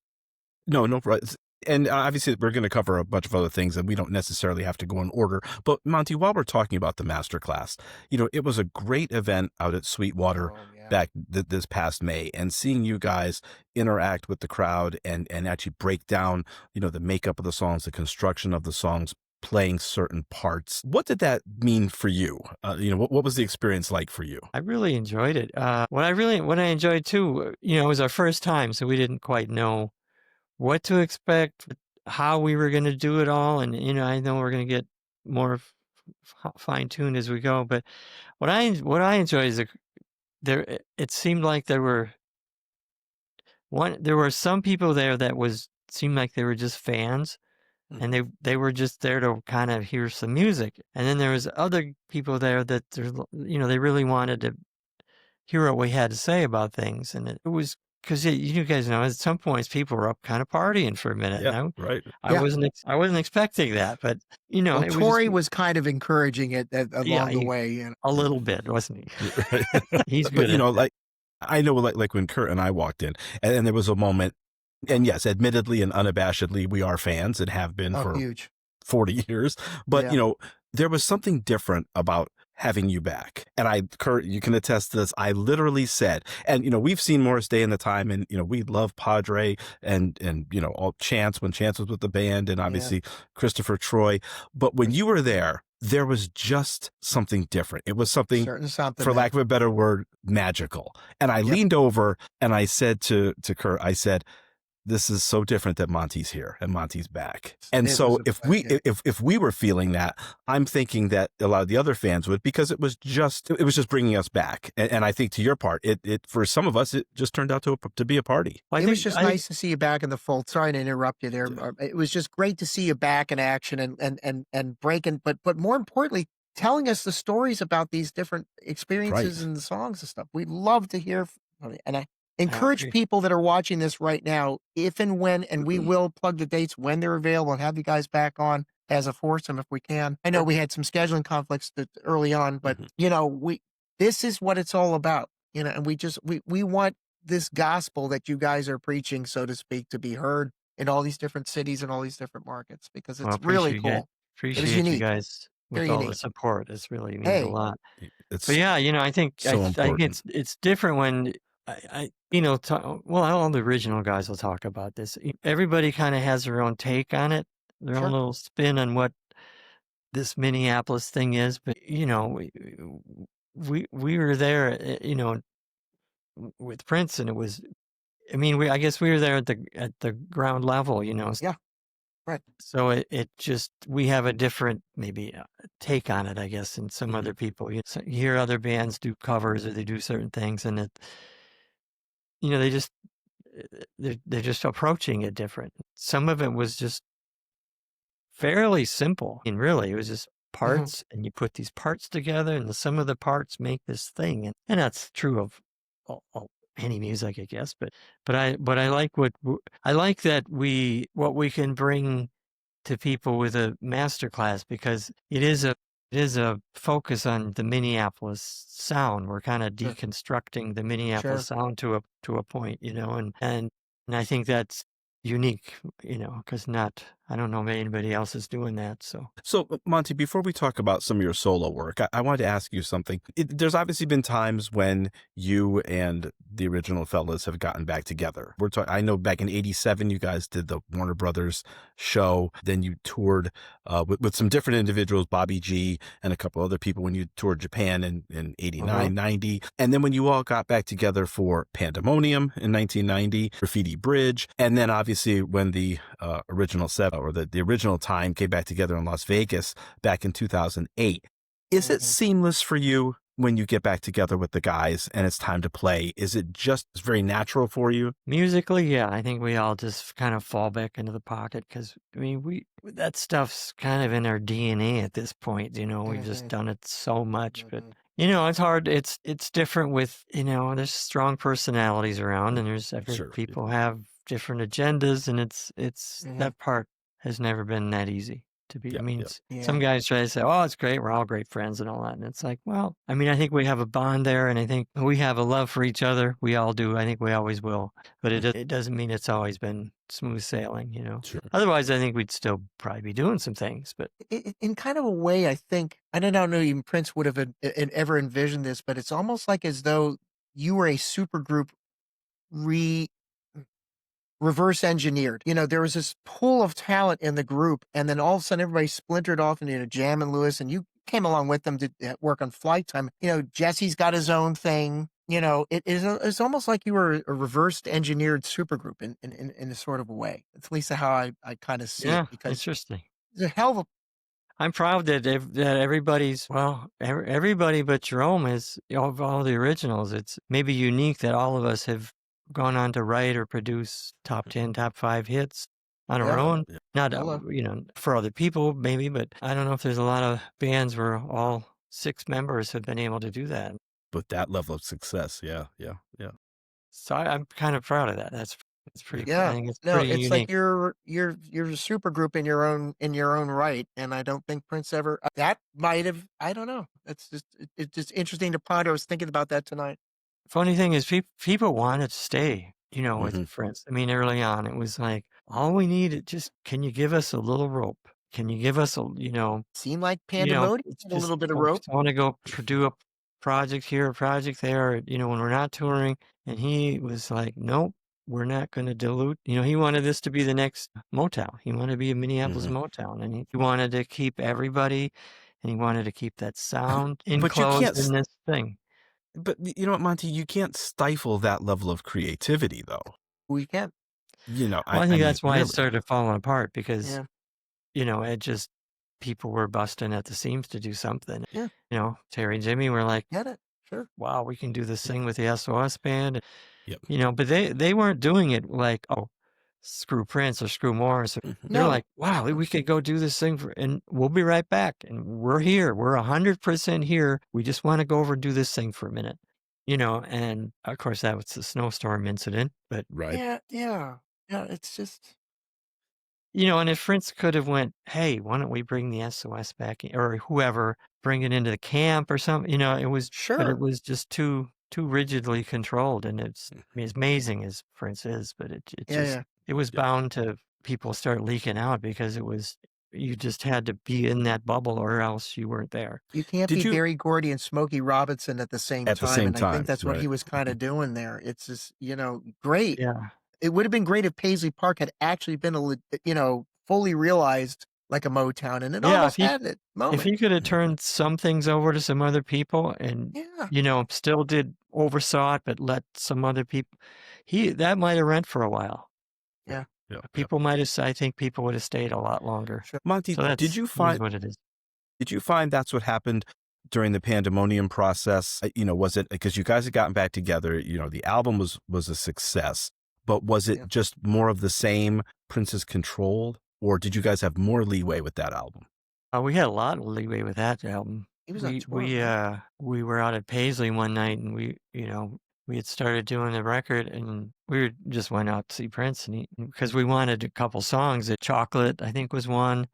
no, no, right. And obviously, we're going to cover a bunch of other things, and we don't necessarily have to go in order. But Monty, while we're talking about the masterclass, it was a great event out at Sweetwater
Oh, yeah.
back this past May, and seeing you guys interact with the crowd and actually break down, the makeup of the songs, the construction of the songs, playing certain parts. What did that mean for you? What was the experience like for you?
I really enjoyed it. What I enjoyed too, it was our first time, so we didn't quite know what to expect, how we were going to do it all, and I know we're going to get more fine tuned as we go. But what I enjoyed is it seemed like there were some people there that seemed like they were just fans, and
Mhm.
they were just there to kind of hear some music. And then there was other people there that they really wanted to hear what we had to say about things. And it was because you guys know at some points people were up kind of partying for a minute,
Yeah,
and
right.
Yeah.
I wasn't expecting that, but
Well,
it was just,
Tori was kind of encouraging it
yeah,
along the way,
a little bit, wasn't he?
Right.
He's
But
good at that.
like I know, like when Kurt and I walked in, and there was a moment, and yes, admittedly and unabashedly, we are fans and have been
Oh,
for
huge.
40 years. But,
Yeah.
there was something different about having you back. And Kurt, you can attest to this. I literally said, and, we've seen Morris Day in the time, and, we love Padre and, all Chance when Chance was with the band, and
Yeah.
obviously Christopher Troy. But when you were there was just something different. It was something,
Certain something,
for
man.
lack of a better word, magical. And I
Yep.
leaned over and I said to Kurt, I said, this is so different that Monty's here and Monty's back. And
It was
so
a
if
pleasure.
we if we were feeling that, I'm thinking that a lot of the other fans would, because it was just bringing us back. And I think, to your part, it for some of us, it just turned out to be a party.
Well,
It was just nice to see you back in the fold. Sorry to interrupt you there.
Yeah.
It was just great to see you back in action and breaking, but more importantly, telling us the stories about these different experiences
Right.
and the songs and stuff. We'd love to hear from you. And I
I
encourage
agree.
people that are watching this right now, if and when, and we will plug the dates when they're available and have you guys back on as a foursome if we can. I know we had some scheduling conflicts early on, but
Mhm.
you know, this is what it's all about. You know, and we want this gospel that you guys are preaching, so to speak, to be heard in all these different cities and all these different markets, because
Well,
it's really cool. It was
appreciate you
unique,
guys with
very
all the
unique.
support. This really means a
Hey,
lot. But
It's
yeah, I
so
think
important.
it's different when well, all the original guys will talk about this. Everybody kind of has their own take on it, their own
sure.
little spin on what this Minneapolis thing is. But we were there, with Prince, and it was. I mean, I guess we were there at the ground level,
Yeah, right.
So it just we have a different maybe take on it, I guess, than some
Mhm.
other people. You hear other bands do covers or they do certain things, and they just they're just approaching it different. Some of it was just fairly simple, and really, it was just
Mhm.
parts, and you put these parts together, and the sum of the parts make this thing, and that's true of any music, I guess. But I like I like that what we can bring to people with a master class, because it is a focus on the Minneapolis sound. We're kind of
Sure,
deconstructing the Minneapolis
sure.
sound to a point, and I think that's unique, because I don't know if anybody else is doing that. So
So, Monty, before we talk about some of your solo work, I wanted to ask you something. There's obviously been times when you and the original fellas have gotten back together. I know back in '87, you guys did the Warner Brothers show. Then you toured with some different individuals, Bobby G and a couple other people, when you toured Japan in
Uh-huh.
'89, '90. And then when you all got back together for Pandemonium in 1990, Graffiti Bridge. And then obviously when the original set, or the original time, came back together in Las Vegas back in 2008. Is it
Mhm.
seamless for you when you get back together with the guys and it's time to play? Is it just very natural for you?
musically, yeah, I think we all just kind of fall back into the pocket, because I mean that stuff's kind of in our DNA at this point. We've just
Mhm.
done it so much. But
Mhm.
it's hard. It's different with there's strong personalities around, and there's every
Sure.
people have different agendas, and it's
Mhm.
that part has never been that easy to be.
Yeah.
I mean,
Yeah.
some
Yeah.
guys try to say, "Oh, it's great. We're all great friends and all that," and it's like, well, I mean, I think we have a bond there, and I think we have a love for each other. We all do. I think we always will. But it doesn't mean it's always been smooth sailing.
Sure.
Otherwise, I think we'd still probably be doing some things. But
In kind of a way, I think, I don't know even Prince would have ever envisioned this, but it's almost like as though you were a super group re reverse engineered. There was this pool of talent in the group, and then all of a sudden everybody splintered off into Jam and Lewis, and you came along with them to work on Flight Time. Jesse's got his own thing. It's almost like you were a reversed engineered supergroup in a sort of a way. It's at least how I kind of see it,
yeah,
because
interesting.
it's a hell of a
I'm proud that everybody's, well, everybody but Jerome is, of all the originals. It's maybe unique that all of us have gone on to write or produce top 10, top 5 hits on our
yeah.
own.
Yeah.
Not,
Hello.
for other people maybe, but I don't know if there's a lot of bands where all 6 members have been able to do that.
With that level of success. Yeah. Yeah. Yeah.
So I'm kind of proud of that. That's
Yeah.
pretty cool. I
Yeah.
think it's
No,
pretty
it's like
unique.
you're a super group in your own right, and I don't think Prince ever that might have, I don't know. It's just interesting to ponder. I was thinking about that tonight.
Funny thing is, people wanted to stay, with
Hmm.
Prince. I mean, early on, it was like, all we need is just, can you give us a little rope? Can you give us
Seemed like Pandemonium
it's
had a
just,
little bit of
I
rope.
just want to go do a project here, a project there, when we're not touring. And he was like, nope, we're not going to dilute. He wanted this to be the next Motown. He wanted to be a Minneapolis
Hmm.
Motown. And he wanted to keep everybody, and he wanted to keep that sound
But you
enclosed
can't.
in this thing.
But you know what, Monty? You can't stifle that level of creativity, though.
We can.
Well, I
I
think
mean,
that's why it started falling apart because,
Yeah.
it just people were busting at the seams to do something.
Yeah.
Terry and Jimmy were like,
Get it. Sure.
wow, we can do this thing with the SOS band.
Yep.
But they weren't doing it like, oh, screw Prince or screw Morris. They're
No.
like, wow, we could go do this thing and we'll be right back. And we're here. We're 100% here. We just want to go over and do this thing for a minute. And of course that was the snowstorm incident, but
Right.
Yeah. It's just.
and if Prince could have went, hey, why don't we bring the SOS back or whoever, bring it into the camp or something, it was, but it
Sure.
was just too rigidly controlled. And it's amazing as Prince is, but it just,
Yeah.
it was bound to people start leaking out because you just had to be in that bubble or else you weren't there.
You can't
Did
be
you-
Berry Gordy and Smokey Robinson at the same
At the
time.
same
And I
time,
think that's what he
right.
was kind of doing there. It's just, great.
Yeah.
It would have been great if Paisley Park had actually been fully realized like a Motown, and it
Yeah,
almost had it moment.
If he could have turned some things over to some other people and,
Yeah.
still oversaw it, but let some other people, that might have rent for a while.
Yeah.
People might have, I think people would have stayed a lot longer.
Sure.
Monty,
So that's
did you
it is
find
what it is.
Did you find that's what happened during the pandemonium process? Was it because you guys had gotten back together? The album was a success, but was it just more of the same? Prince's Control, or did you guys have more leeway with that album?
We had a lot of leeway with that album.
He was on
We
tour,
we
right?
we were out at Paisley one night and we had started doing the record and just went out to see Prince because we wanted a couple songs. Chocolate, I think, was one.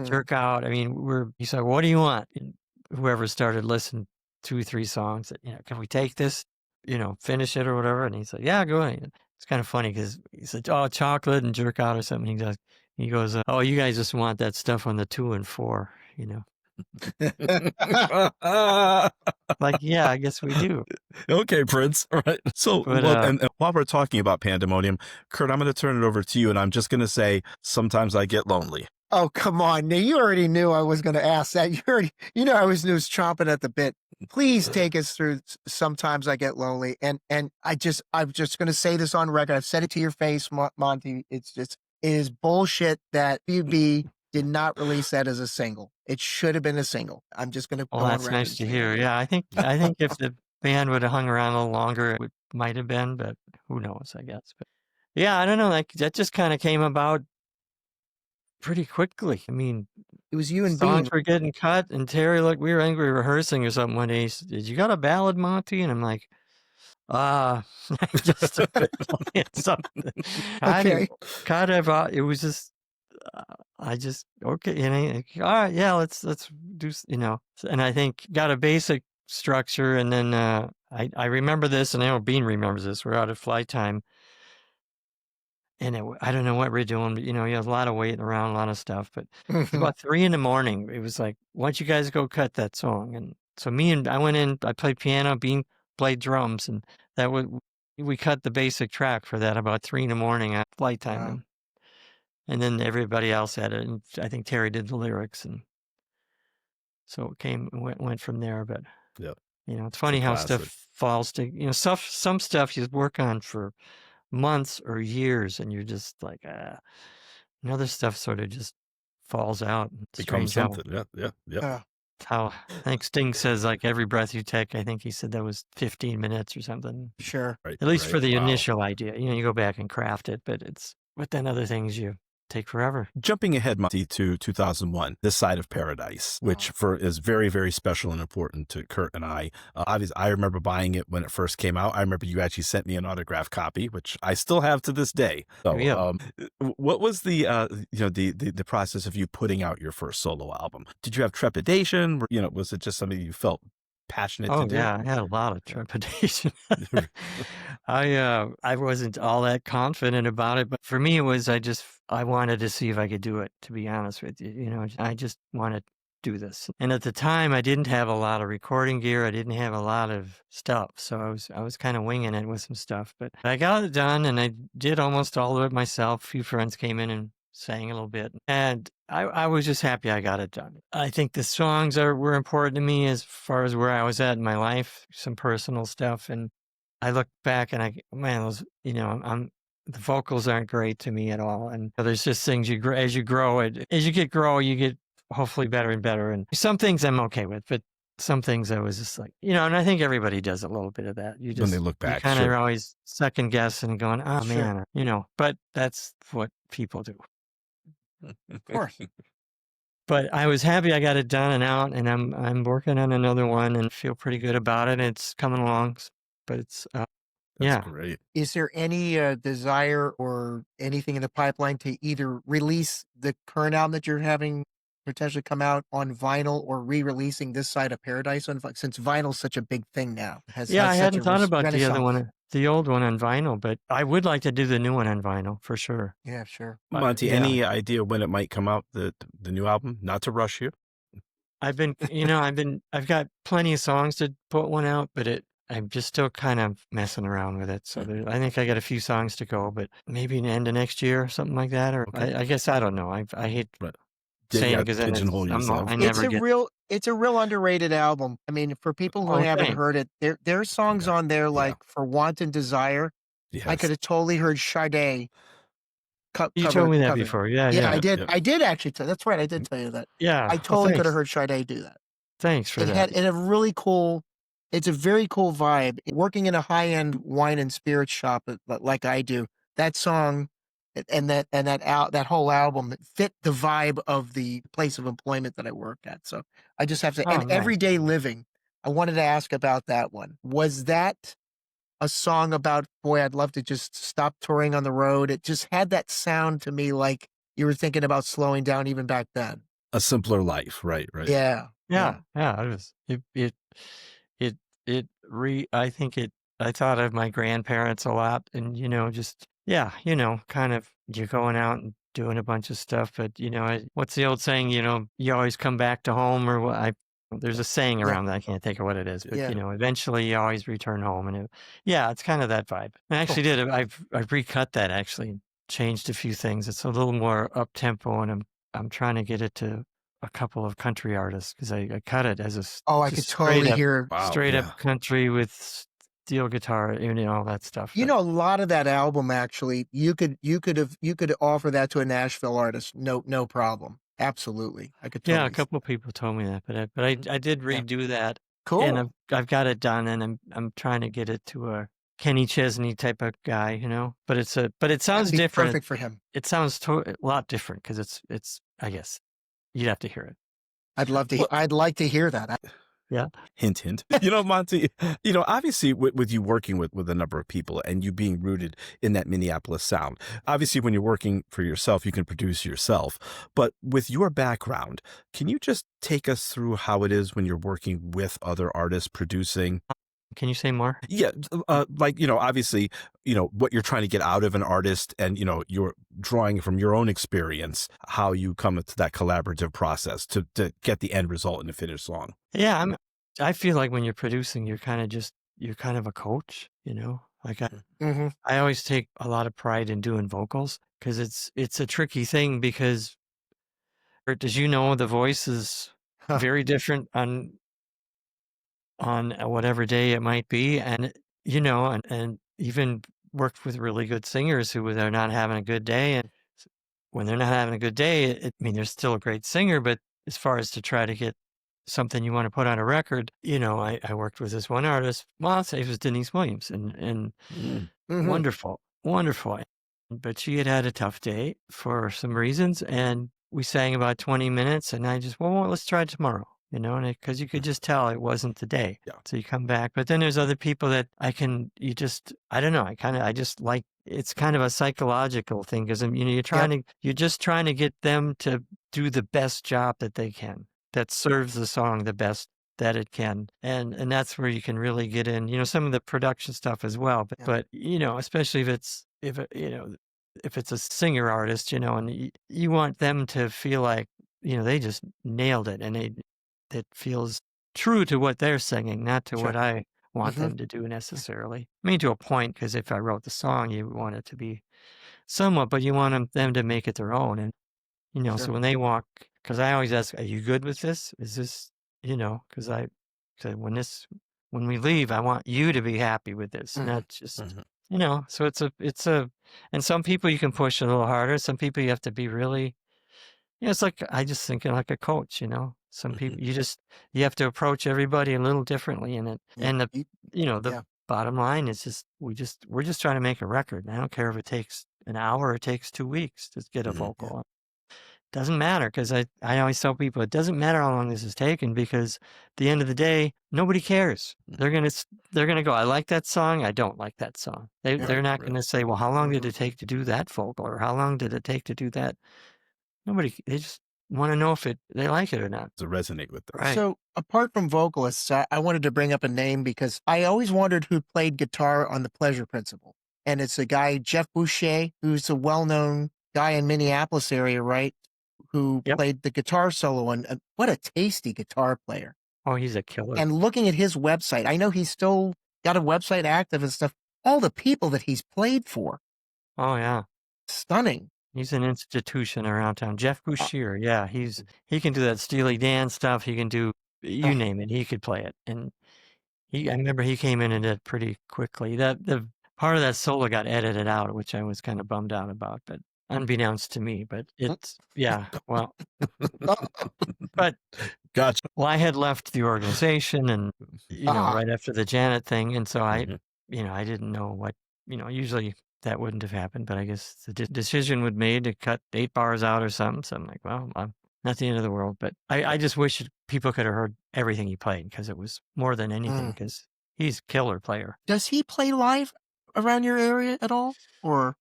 Jerk Out. I mean, he's like, what do you want? And whoever started listening 2 or 3 songs, can we take this, finish it or whatever? And he's like, yeah, go ahead. It's kind of funny because he said, oh, Chocolate and Jerk Out or something. He goes, oh, you guys just want that stuff on the 2 and 4, Like, yeah, I guess we do.
Okay, Prince. All right. So, and while we're talking about pandemonium, Kurt, I'm going to turn it over to you, and I'm just going to say, sometimes I get lonely.
Oh, come on. Now, you already knew I was going to ask that. I always knew was chomping at the bit. Please take us through Sometimes I Get Lonely. And I'm just going to say this on record. I've said it to your face, Monty. It is bullshit that WB did not release that as a single. It should have been a single. I'm just going to go on record.
That's nice to hear. Yeah, I think if the band would have hung around a little longer, it might have been, but who knows, I guess. But yeah, I don't know. Like, that just kind of came about pretty quickly. I mean,
it was you and
songs
Bean
were getting cut, and Terry, we were angry rehearsing or something one day. He said, did you got a ballad, Monty? And I'm like, just started playing something.
Okay.
Kind of, it was just, okay, all right, yeah, let's do, and I think got a basic structure, and then I remember this, and I know Bean remembers this. We're out at flight time, and I don't know what we're doing, but you have a lot of waiting around, a lot of stuff. But it's about 3 a.m. It was like, why don't you guys go cut that song? And so I went in, I played piano, Bean played drums, and we cut the basic track for that about 3 a.m. at flight time.
Wow.
And then everybody else had it, and I think Terry did the lyrics, and so it went from there. But it's funny how stuff falls to some stuff you work on for months or years, and you're just like, and other stuff sort of just falls out.
Becomes something. Yeah.
How I think Sting says, like, every breath you take. I think he said that was 15 minutes or something.
Sure.
Right,
at least for the initial idea. You go back and craft it, but then other things you take forever.
Jumping ahead, Monty, to 2001, This Side of Paradise, which is very, very special and important to Kurt and I. Obviously, I remember buying it when it first came out. I remember you actually sent me an autographed copy, which I still have to this day. So, what was the process of you putting out your first solo album? Did you have trepidation? Was it just something you felt passionate to do?
Yeah, I had a lot of trepidation. I wasn't all that confident about it, but for me it was I wanted to see if I could do it, to be honest with you. I just wanted to do this. And at the time I didn't have a lot of recording gear, I didn't have a lot of stuff, so I was kind of winging it with some stuff, but I got it done and I did almost all of it myself. A few friends came in and sang a little bit, and I was just happy I got it done. I think the songs were important to me as far as where I was at in my life, some personal stuff, and I look back and those, the vocals aren't great to me at all. And there's just things as you grow, as you get hopefully better and better. And some things I'm okay with, but some things I was just like, and I think everybody does a little bit of that.
When they look
You
back,
kind of
sure.
always second guess and going, oh
Sure.
man, but that's what people do.
Of course.
But I was happy I got it done and out, and I'm working on another one and feel pretty good about it. It's coming along, but it's
That's
yeah.
great.
Is there any desire or anything in the pipeline to either release the current album that you're having potentially come out on vinyl or re-releasing this side of Paradise on since vinyl's such a big thing now? Has
Yeah, I
such
hadn't
a
thought about the other
renaissance.
one, the old one on vinyl, but I would like to do the new one on vinyl for sure.
Yeah, sure.
Monty,
Yeah.
any idea when it might come out, the new album? Not to rush you.
I've got plenty of songs to put one out, but I'm just still kind of messing around with it. So I think I got a few songs to go, but maybe the end of next year or something like that. Or
Okay.
I guess I don't know. I hate
Right.
saying
Yeah,
because then
pigeonhole yourself.
I never get.
It's a real underrated album. I mean, for people who
Oh,
haven't
thanks.
heard it, there are songs
Yeah.
on there
Yeah.
like For Want and Desire. I
Yes.
could have totally heard Sade
You told me that
cover.
before. Yeah,
Yeah,
yeah.
I did.
Yep.
I did actually. That's right. I did tell you that.
Yeah.
I
Well,
totally could have
thanks.
heard Sade do that.
Thanks for
It
that.
had a really cool. It's a very cool vibe. Working in a high-end wine and spirits shop like I do, that song and that whole album fit the vibe of the place of employment that I worked at. So I just have to.
Oh,
And
nice.
Everyday Living, I wanted to ask about that one. Was that a song about, boy, I'd love to just stop touring on the road? It just had that sound to me like you were thinking about slowing down even back then.
A simpler life, right?
Yeah.
Yeah. It was. I think I thought of my grandparents a lot, and kind of you're going out and doing a bunch of stuff, but what's the old saying? You always come back to home, or what? There's a saying
Yeah.
around that I can't think of what it is, but
Yeah.
eventually you always return home, and it's kind of that vibe. I actually did. I've recut that actually, and changed a few things. It's a little more up tempo, and I'm trying to get it to a couple of country artists because I cut it as
I
just
could totally hear.
Wow.
straight
Yeah.
up country with steel guitar, all that stuff.
A lot of that album actually, you could offer that to a Nashville artist, no problem. Absolutely, I could totally.
Yeah, a couple of people told me that, but I did redo that,
Cool.
and I've got it done, and I'm trying to get it to a Kenny Chesney type of guy, But it sounds
That'd be
different.
perfect for him.
It sounds a lot different because it's I guess you'd have to hear it.
I'd love to.
Well-
I'd like to hear that.
Yeah.
Hint, hint. Monty, obviously with you working with a number of people and you being rooted in that Minneapolis sound, obviously when you're working for yourself, you can produce yourself. But with your background, can you just take us through how it is when you're working with other artists producing?
Can you say more?
Yeah. Obviously, what you're trying to get out of an artist and, you're drawing from your own experience, how you come to that collaborative process to get the end result in a finished song.
Yeah, I feel like when you're producing, you're kind of a coach, Like
Mm-hmm.
I always take a lot of pride in doing vocals because it's a tricky thing because, as the voice is very different on whatever day it might be, and and even worked with really good singers who are not having a good day, and when they're not having a good day, they're still a great singer, but as far as to try to get something you want to put on a record, I worked with this one artist. Well, I'll say it was Denise Williams, and
Mm-hmm.
wonderful, but she had a tough day for some reasons, and we sang about 20 minutes, and I just, well, let's try it tomorrow. And because you could just tell it wasn't the day.
Yeah.
So you come back, but then there's other people that I don't know. I just like, it's kind of a psychological thing because you're just trying to get them to do the best job that they can, that serves the song the best that it can. And that's where you can really get in, some of the production stuff as well. But especially if it's a singer artist, and you want them to feel like, they just nailed it and it feels true to what they're singing, not to what I want them to do necessarily. To a point, because if I wrote the song, you want it to be somewhat, but you want them to make it their own. And, so when they walk, because I always ask, are you good with this? Is this, because I said, when we leave, I want you to be happy with this, not just So and some people you can push a little harder. Some people you have to be really, it's like, I just think like a coach, some people you have to approach everybody a little differently in it.
Yeah.
And the
Yeah.
bottom line is just, we're just trying to make a record. And I don't care if it takes an hour or it takes 2 weeks to get a
Mhm.
vocal. Doesn't matter, because I always tell people it doesn't matter how long this is taken, because at the end of the day, nobody cares. They're gonna go, I like that song, I don't like that song. They're
Right,
not
right.
gonna say, well, how long did
Mhm.
it take to do that vocal, or how long did it take to do that? They just want to know if they like it or not.
To resonate with them.
Right.
So, apart from vocalists, I wanted to bring up a name because I always wondered who played guitar on The Pleasure Principle. And it's a guy, Jeff Boucher, who's a well-known guy in Minneapolis area, right? Who
Yep.
played the guitar solo, and what a tasty guitar player.
Oh, he's a killer.
And looking at his website, I know he's still got a website active and stuff. All the people that he's played for,
Oh yeah.
stunning.
He's an institution around town. Jeff Boucher, yeah, he can do that Steely Dan stuff. He can do, you name it. He could play it, and I remember he came in and did pretty quickly. The part of that solo got edited out, which I was kind of bummed out about, but unbeknownst to me. But it's well, but
Gotcha.
well, I had left the organization, and right after the Janet thing, and so
Mhm.
I didn't know what, usually that wouldn't have happened, but I guess the decision was made to cut 8 bars out or something. So I'm like, well, I'm not the end of the world, but I just wish people could have heard everything he played, because it was more than anything, because he's a killer player.
Does he play live around your area at all, or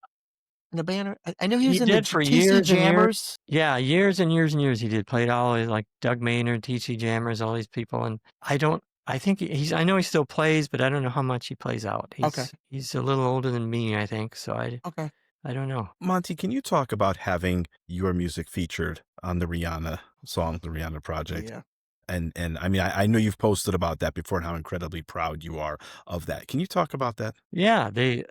in a band? I know he was
He
in the
did for
TC
years and years.
Jammers.
Yeah, years and years and years he did. Played all these, like Doug Maynard, TC Jammers, all these people. And I think I know he still plays, but I don't know how much he plays out.
Okay.
He's a little older than me, I think. So
Okay.
I don't know.
Monty, can you talk about having your music featured on the Rihanna song, the Rihanna project?
Yeah.
And I mean, I know you've posted about that before and how incredibly proud you are of that. Can you talk about that?
Yeah, they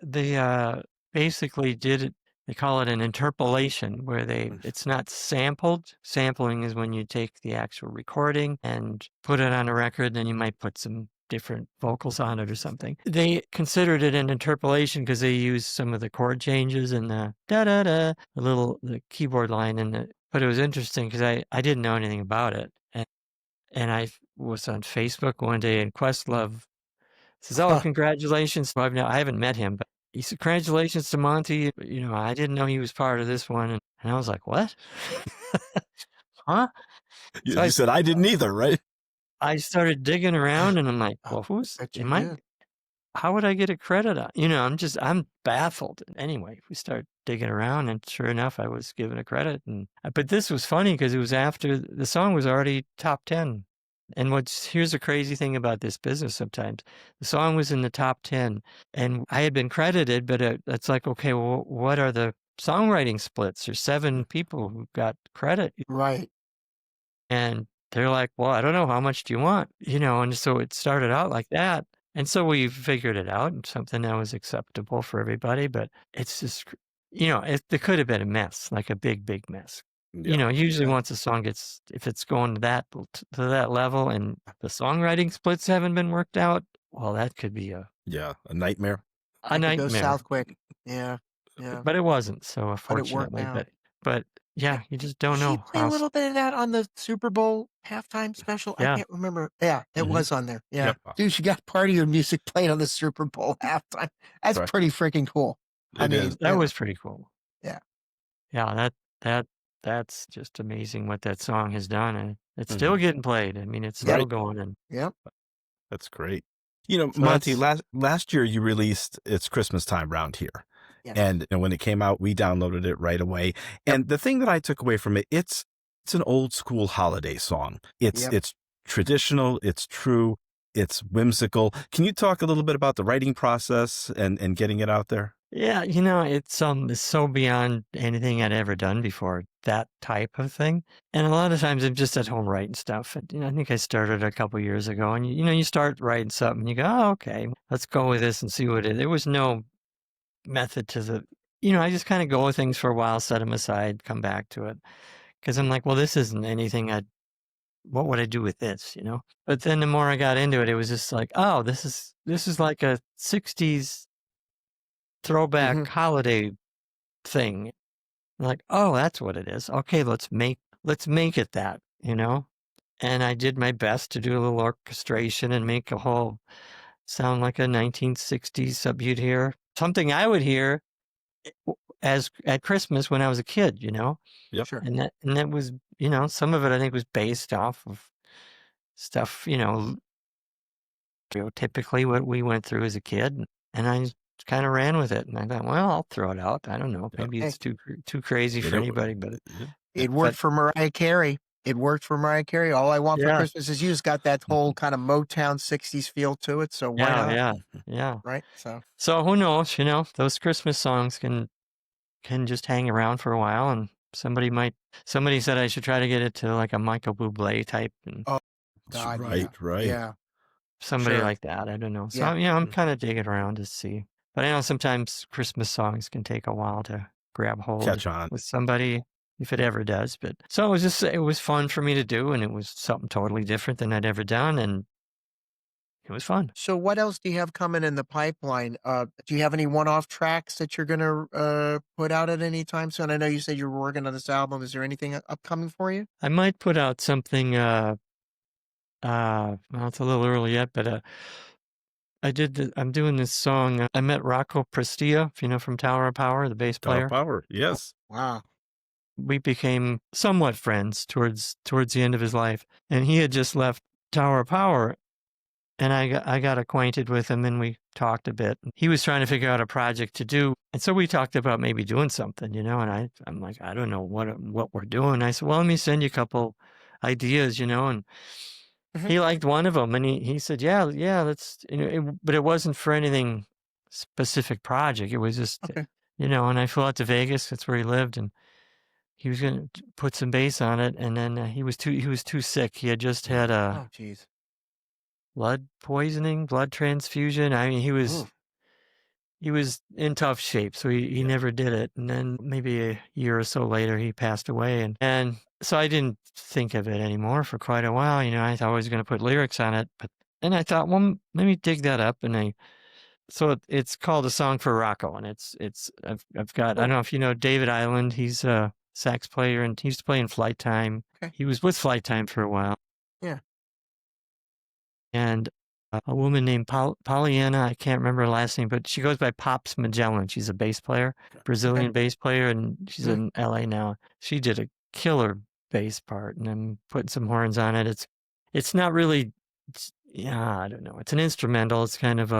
basically did it. They call it an interpolation, where it's not sampled. Sampling is when you take the actual recording and put it on a record, then you might put some different vocals on it or something. They considered it an interpolation because they used some of the chord changes and the da-da-da, the keyboard line, but it was interesting because I didn't know anything about it. And I was on Facebook one day, and Questlove says, "Oh, congratulations." Well, I haven't met him, but he said, "Congratulations to Monty. I didn't know he was part of this one." And I was like, "What?" Huh?
You,
So
you said I didn't either, right?
I started digging around, and I'm like, "Well, how would I get a credit on?" I'm baffled. Anyway, we start digging around, and sure enough, I was given a credit. But this was funny because it was after the song was already top 10. And here's the crazy thing about this business sometimes. The song was in the top 10, and I had been credited, but it's like, okay, well, what are the songwriting splits? There's 7 people who got credit.
Right.
And they're like, well, I don't know, how much do you want? And so it started out like that. And so we figured it out, and something that was acceptable for everybody. But it's just, it could have been a mess, like a big, big mess.
Yeah.
Usually once a song if it's going to that level and the songwriting splits haven't been worked out, well, that could be a
nightmare.
That could go
nightmare.
south quick. Yeah. Yeah.
But it wasn't, so
But it worked
fortunately.
out.
But yeah, you just don't
Did she
know
play a little bit of that on the Super Bowl halftime special? I
Yeah.
can't remember. Yeah, it
Mhm.
was on there. Yeah.
Yep.
Dude, you got part of your music played on the Super Bowl halftime. That's
Right.
pretty freaking cool.
It is.
That was pretty cool.
Yeah.
Yeah, that's just amazing what that song has done, and it's still getting played. I mean, it's still going, and
Yep.
That's great.
So
Monty, last year you released It's Christmas Time Round Here.
Yes.
And when it came out, we downloaded it right away.
Yep.
And the thing that I took away from it, it's an old school holiday song. It's traditional, it's true, it's whimsical. Can you talk a little bit about the writing process and getting it out there?
Yeah, it's so beyond anything I'd ever done before, that type of thing. And a lot of times I'm just at home writing stuff. And, I think I started a couple years ago, and you start writing something, and you go, oh, okay, let's go with this and see what it is. There was no method to I just kind of go with things for a while, set them aside, come back to it. Because I'm like, well, this isn't anything what would I do with this, But then the more I got into it, it was just like, oh, this is like a 60s throwback
Mhm.
holiday thing. Like, oh, that's what it is. Okay, let's make it that, you know? And I did my best to do a little orchestration and make a whole sound like a 1960s sub you'd hear. Something I would hear as at Christmas when I was a kid, you know?
Yep.
Sure.
And that was, you know, some of it I think was based off of stuff, you know, typically what we went through as a kid. And I kind of ran with it. And I thought, well, I'll throw it out. I don't know.
Yeah.
Maybe
Hey,
it's too crazy
And
for
it,
anybody, but
yeah.
it
but
worked for Mariah Carey. It worked for Mariah Carey. All I Want for
yeah,
Christmas Is You's got that whole kind of Motown 60s feel to it, so why
yeah,
not,
yeah, yeah.
right? So
So who knows? You know, those Christmas songs can just hang around for a while, and somebody said I should try to get it to like a Michael Bublé type, and
oh
That's
god, yeah.
right.
Yeah,
somebody
sure.
like that. I don't know. So
Yeah.
I'm kind of digging around to see. But I know sometimes Christmas songs can take a while to grab hold
Catch on.
with somebody, if it ever does. But so it was fun for me to do, and it was something totally different than I'd ever done, and it was fun.
So what else do you have coming in the pipeline? Do you have any one-off tracks that you're gonna, put out at any time soon? I know you said you were working on this album. Is there anything upcoming for you?
I might put out something. Well, it's a little early yet, but I'm doing this song. I met Rocco Prestia, if you know, from Tower of Power, the bass
Tower
player.
Power. Yes.
Wow.
We became somewhat friends towards the end of his life, and he had just left Tower of Power, and I got acquainted with him, and we talked a bit. He was trying to figure out a project to do, and so we talked about maybe doing something, you know. And I'm like, I don't know what we're doing. I said, well, let me send you a couple ideas, you know, and
Mhm.
he liked one of them, and he said, yeah, let's, you know, but it wasn't for anything specific project. It was just,
Okay.
you know, and I flew out to Vegas. That's where he lived, and he was going to put some bass on it. And then he was too sick. He had just had a
Oh, geez.
blood poisoning, blood transfusion. I mean,
Ooh.
he was in tough shape, so he
Yeah.
never did it. And then maybe a year or so later, he passed away. And so I didn't think of it anymore for quite a while. You know, I thought I was going to put lyrics on it, but then I thought, well, let me dig that up. And it's called A Song for Rocco. And I've got, I don't
Cool.
know if you know David Island. He's a sax player, and he used to play in Flight Time.
Okay.
He was with Flight Time for a while.
Yeah.
And a woman named Pollyanna, I can't remember her last name, but she goes by Pops Magellan. She's a bass player, Brazilian bass player, and she's in LA now. She did a killer bass part, and I'm putting some horns on it. It's not really, yeah, I don't know. It's an instrumental. It's kind of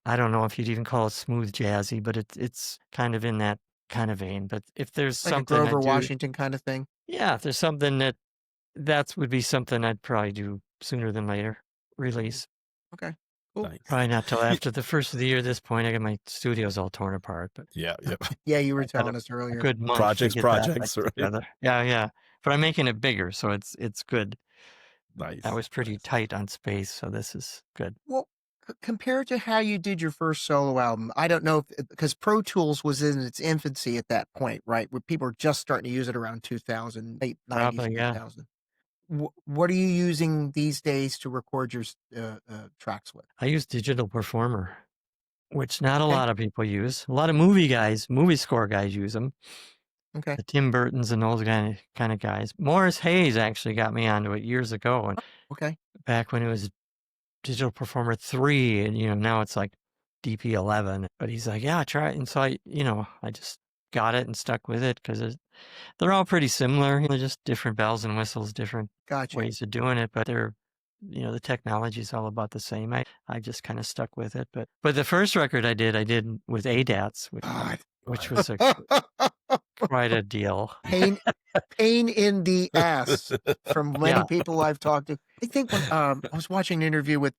I don't know if you'd even call it smooth jazzy, but it's kind of in that kind of vein. But if there's
Like a
something I
Grover
do,
Washington kind of thing?
yeah, if there's something that would be something I'd probably do sooner than later release.
Okay. Cool.
Nice.
Probably not till after the first of the year at this point. I got my studios all torn apart, but
Yeah. Yep.
Yeah, you were
I got
telling us
a
earlier.
good month
Projects.
to get that back
Right.
together. Yeah. But I'm making it bigger, so it's good.
Nice.
I was pretty tight on space, so this is good.
Well, compared to how you did your first solo album, I don't know if because Pro Tools was in its infancy at that point, right? Where people were just starting to use it around 2000, late 90s,
Probably, yeah.
2000. What are you using these days to record your tracks with?
I use Digital Performer, which not a
Okay.
lot of people use. A lot of movie score guys use them.
Okay.
The Tim Burtons and those kind of guys. Morris Hayes actually got me onto it years ago, and
Okay.
back when it was Digital Performer 3, and, you know, now it's like DP11. But he's like, yeah, try it. And so I just got it and stuck with it because they're all pretty similar. They're just different bells and whistles, different
Gotcha.
ways of doing it, but they're, you know, the technology is all about the same. I just kind of stuck with it. But the first record I did with ADATs,
God.
which was quite a deal.
Pain in the ass from many
Yeah.
people I've talked to. I think when I was watching an interview with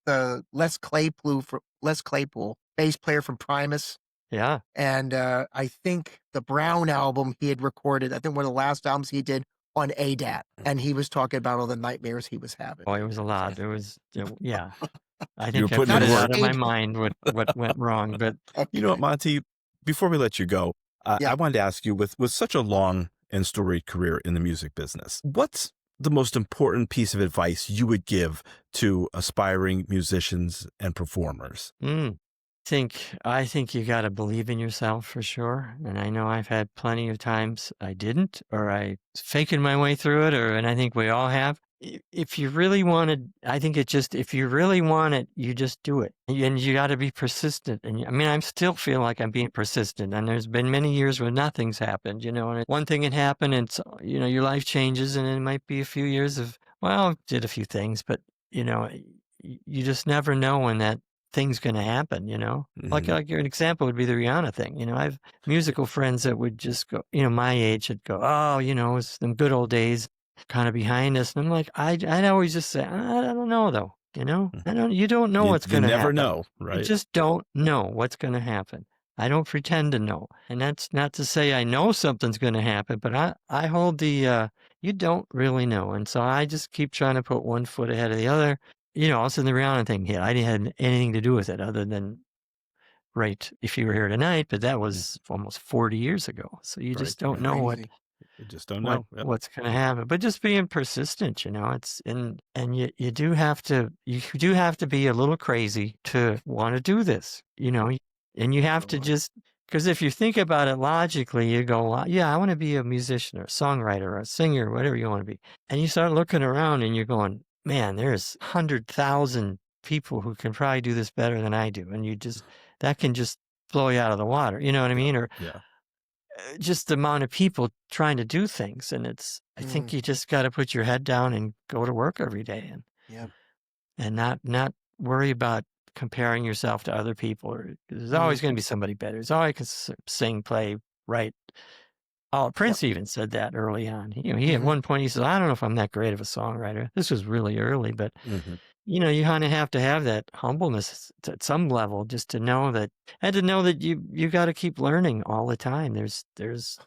Les Claypool, bass player from Primus,
Yeah.
and I think the Brown album he had recorded, I think one of the last albums he did on ADAT, and he was talking about all the nightmares he was having.
Boy, it was a lot. It was, yeah. I
You were
think I
putting
put
in
it
work.
out of my mind what went wrong, but
You know what, Monty? Before we let you go,
Yeah.
I wanted to ask you, with such a long and storied career in the music business, what's the most important piece of advice you would give to aspiring musicians and performers?
I think you got to believe in yourself for sure. And I know I've had plenty of times I didn't, or I was faking my way through it, and I think we all have. If you really wanted, I think if you really want it, you just do it. And you got to be persistent. And I mean, I still feel like I'm being persistent. And there's been many years when nothing's happened, and one thing had happened and, your life changes and it might be a few years of, well, did a few things, but, you just never know when that thing's going to happen, like an example would be the Rihanna thing. I have musical friends that would just go, my age would go, oh, it's them good old days kind of behind us. And I'm like, I'd always just say, I don't know though, you don't know what's going to happen.
You never know, right?
You just don't know what's going to happen. I don't pretend to know. And that's not to say I know something's going to happen, but I hold the, you don't really know. And so I just keep trying to put one foot ahead of the other. Also the Rihanna thing hit. I didn't have anything to do with it other than write If You Were Here Tonight, but that was almost 40 years ago. So you just don't know what
you just don't know
what's going to happen. But just being persistent, it's and you do have to be a little crazy to want to do this, and you have to just, because if you think about it logically, you go, well, yeah, I want to be a musician or a songwriter or a singer, whatever you want to be. And you start looking around and you're going, man, there's 100,000 people who can probably do this better than I do. And that can just blow you out of the water. You know what I mean? Or just the amount of people trying to do things. And I think you just got to put your head down and go to work every day and not worry about comparing yourself to other people. Or there's always going to be somebody better. There's always can sing, play, write. Oh, Prince even said that early on. He at one point he said, I don't know if I'm that great of a songwriter. This was really early, but you kind of have to have that humbleness at some level just to know that, and to know that you got to keep learning all the time. There's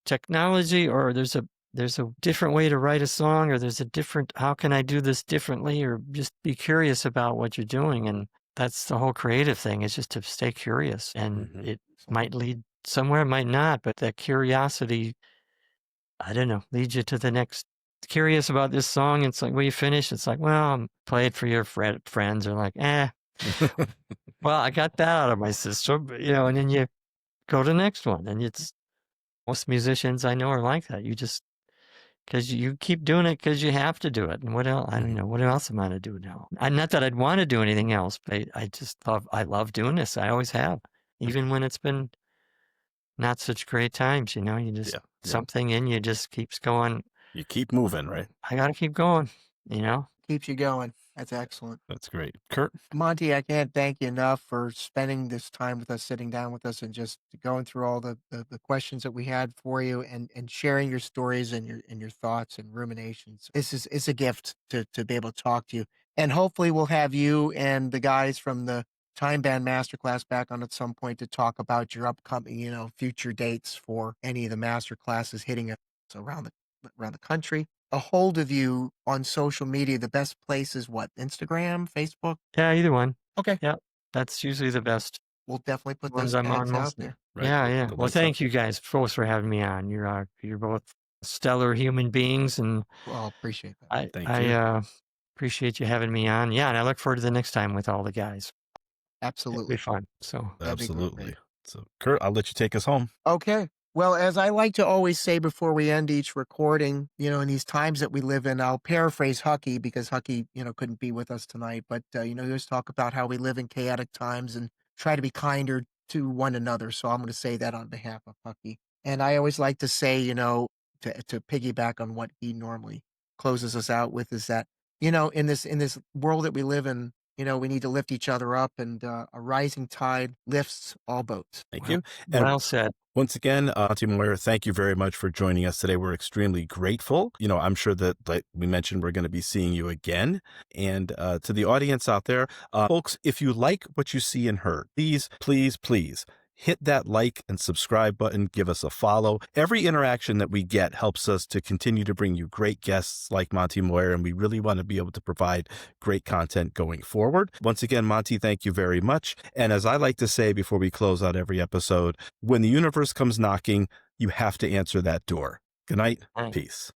technology, or there's a different way to write a song, or there's a different, how can I do this differently, or just be curious about what you're doing. And that's the whole creative thing, is just to stay curious, and it might lead somewhere, it might not, but that curiosity, I don't know, leads you to the next. Curious about this song, it's like, when you finish, it's like, well, play it for your friends, or like, well, I got that out of my system, and then you go to the next one. And most musicians I know are like that. You just, because you keep doing it because you have to do it. And what else? I don't know. What else am I going to do now? Not that I'd want to do anything else, but I love doing this. I always have, even when it's been not such great times. You just something in you just keeps going.
You keep moving, right?
I got to keep going,
Keeps you going. That's excellent.
That's great. Kurt?
Monty, I can't thank you enough for spending this time with us, sitting down with us, and just going through all the questions that we had for you, and sharing your stories and your thoughts and ruminations. It's a gift to be able to talk to you. And hopefully we'll have you and the guys from the Time Band Masterclass back on at some point to talk about your upcoming, future dates for any of the masterclasses hitting us around the country. A hold of you on social media, the best place is what? Instagram, Facebook?
Yeah, either one.
Okay.
Yeah, that's usually the best.
We'll definitely put
ones
those
I'm on
tags out
mostly.
there.
Right.
Yeah. Well, thank you guys both for having me on. You're both stellar human beings, and
Well, appreciate that.
I appreciate you having me on. Yeah, and I look forward to the next time with all the guys. It'll
Absolutely.
be fun. So
Absolutely. So, Kurt, I'll let you take us home.
Okay. Well, as I like to always say before we end each recording, in these times that we live in, I'll paraphrase Hucky, because Hucky, couldn't be with us tonight. But, he always talk about how we live in chaotic times and try to be kinder to one another. So I'm going to say that on behalf of Hucky. And I always like to say, to piggyback on what he normally closes us out with, is that, in this world that we live in, we need to lift each other up, and a rising tide lifts all boats.
Thank you. And
well said.
once again, Monte Moir, thank you very much for joining us today. We're extremely grateful. I'm sure that, like we mentioned, we're going to be seeing you again. And to the audience out there, folks, if you like what you see and heard, please hit that like and subscribe button. Give us a follow. Every interaction that we get helps us to continue to bring you great guests like Monte Moir, and we really want to be able to provide great content going forward. Once again, Monty, thank you very much. And as I like to say before we close out every episode, when the universe comes knocking, you have to answer that door. Good night.
Thanks.
Peace.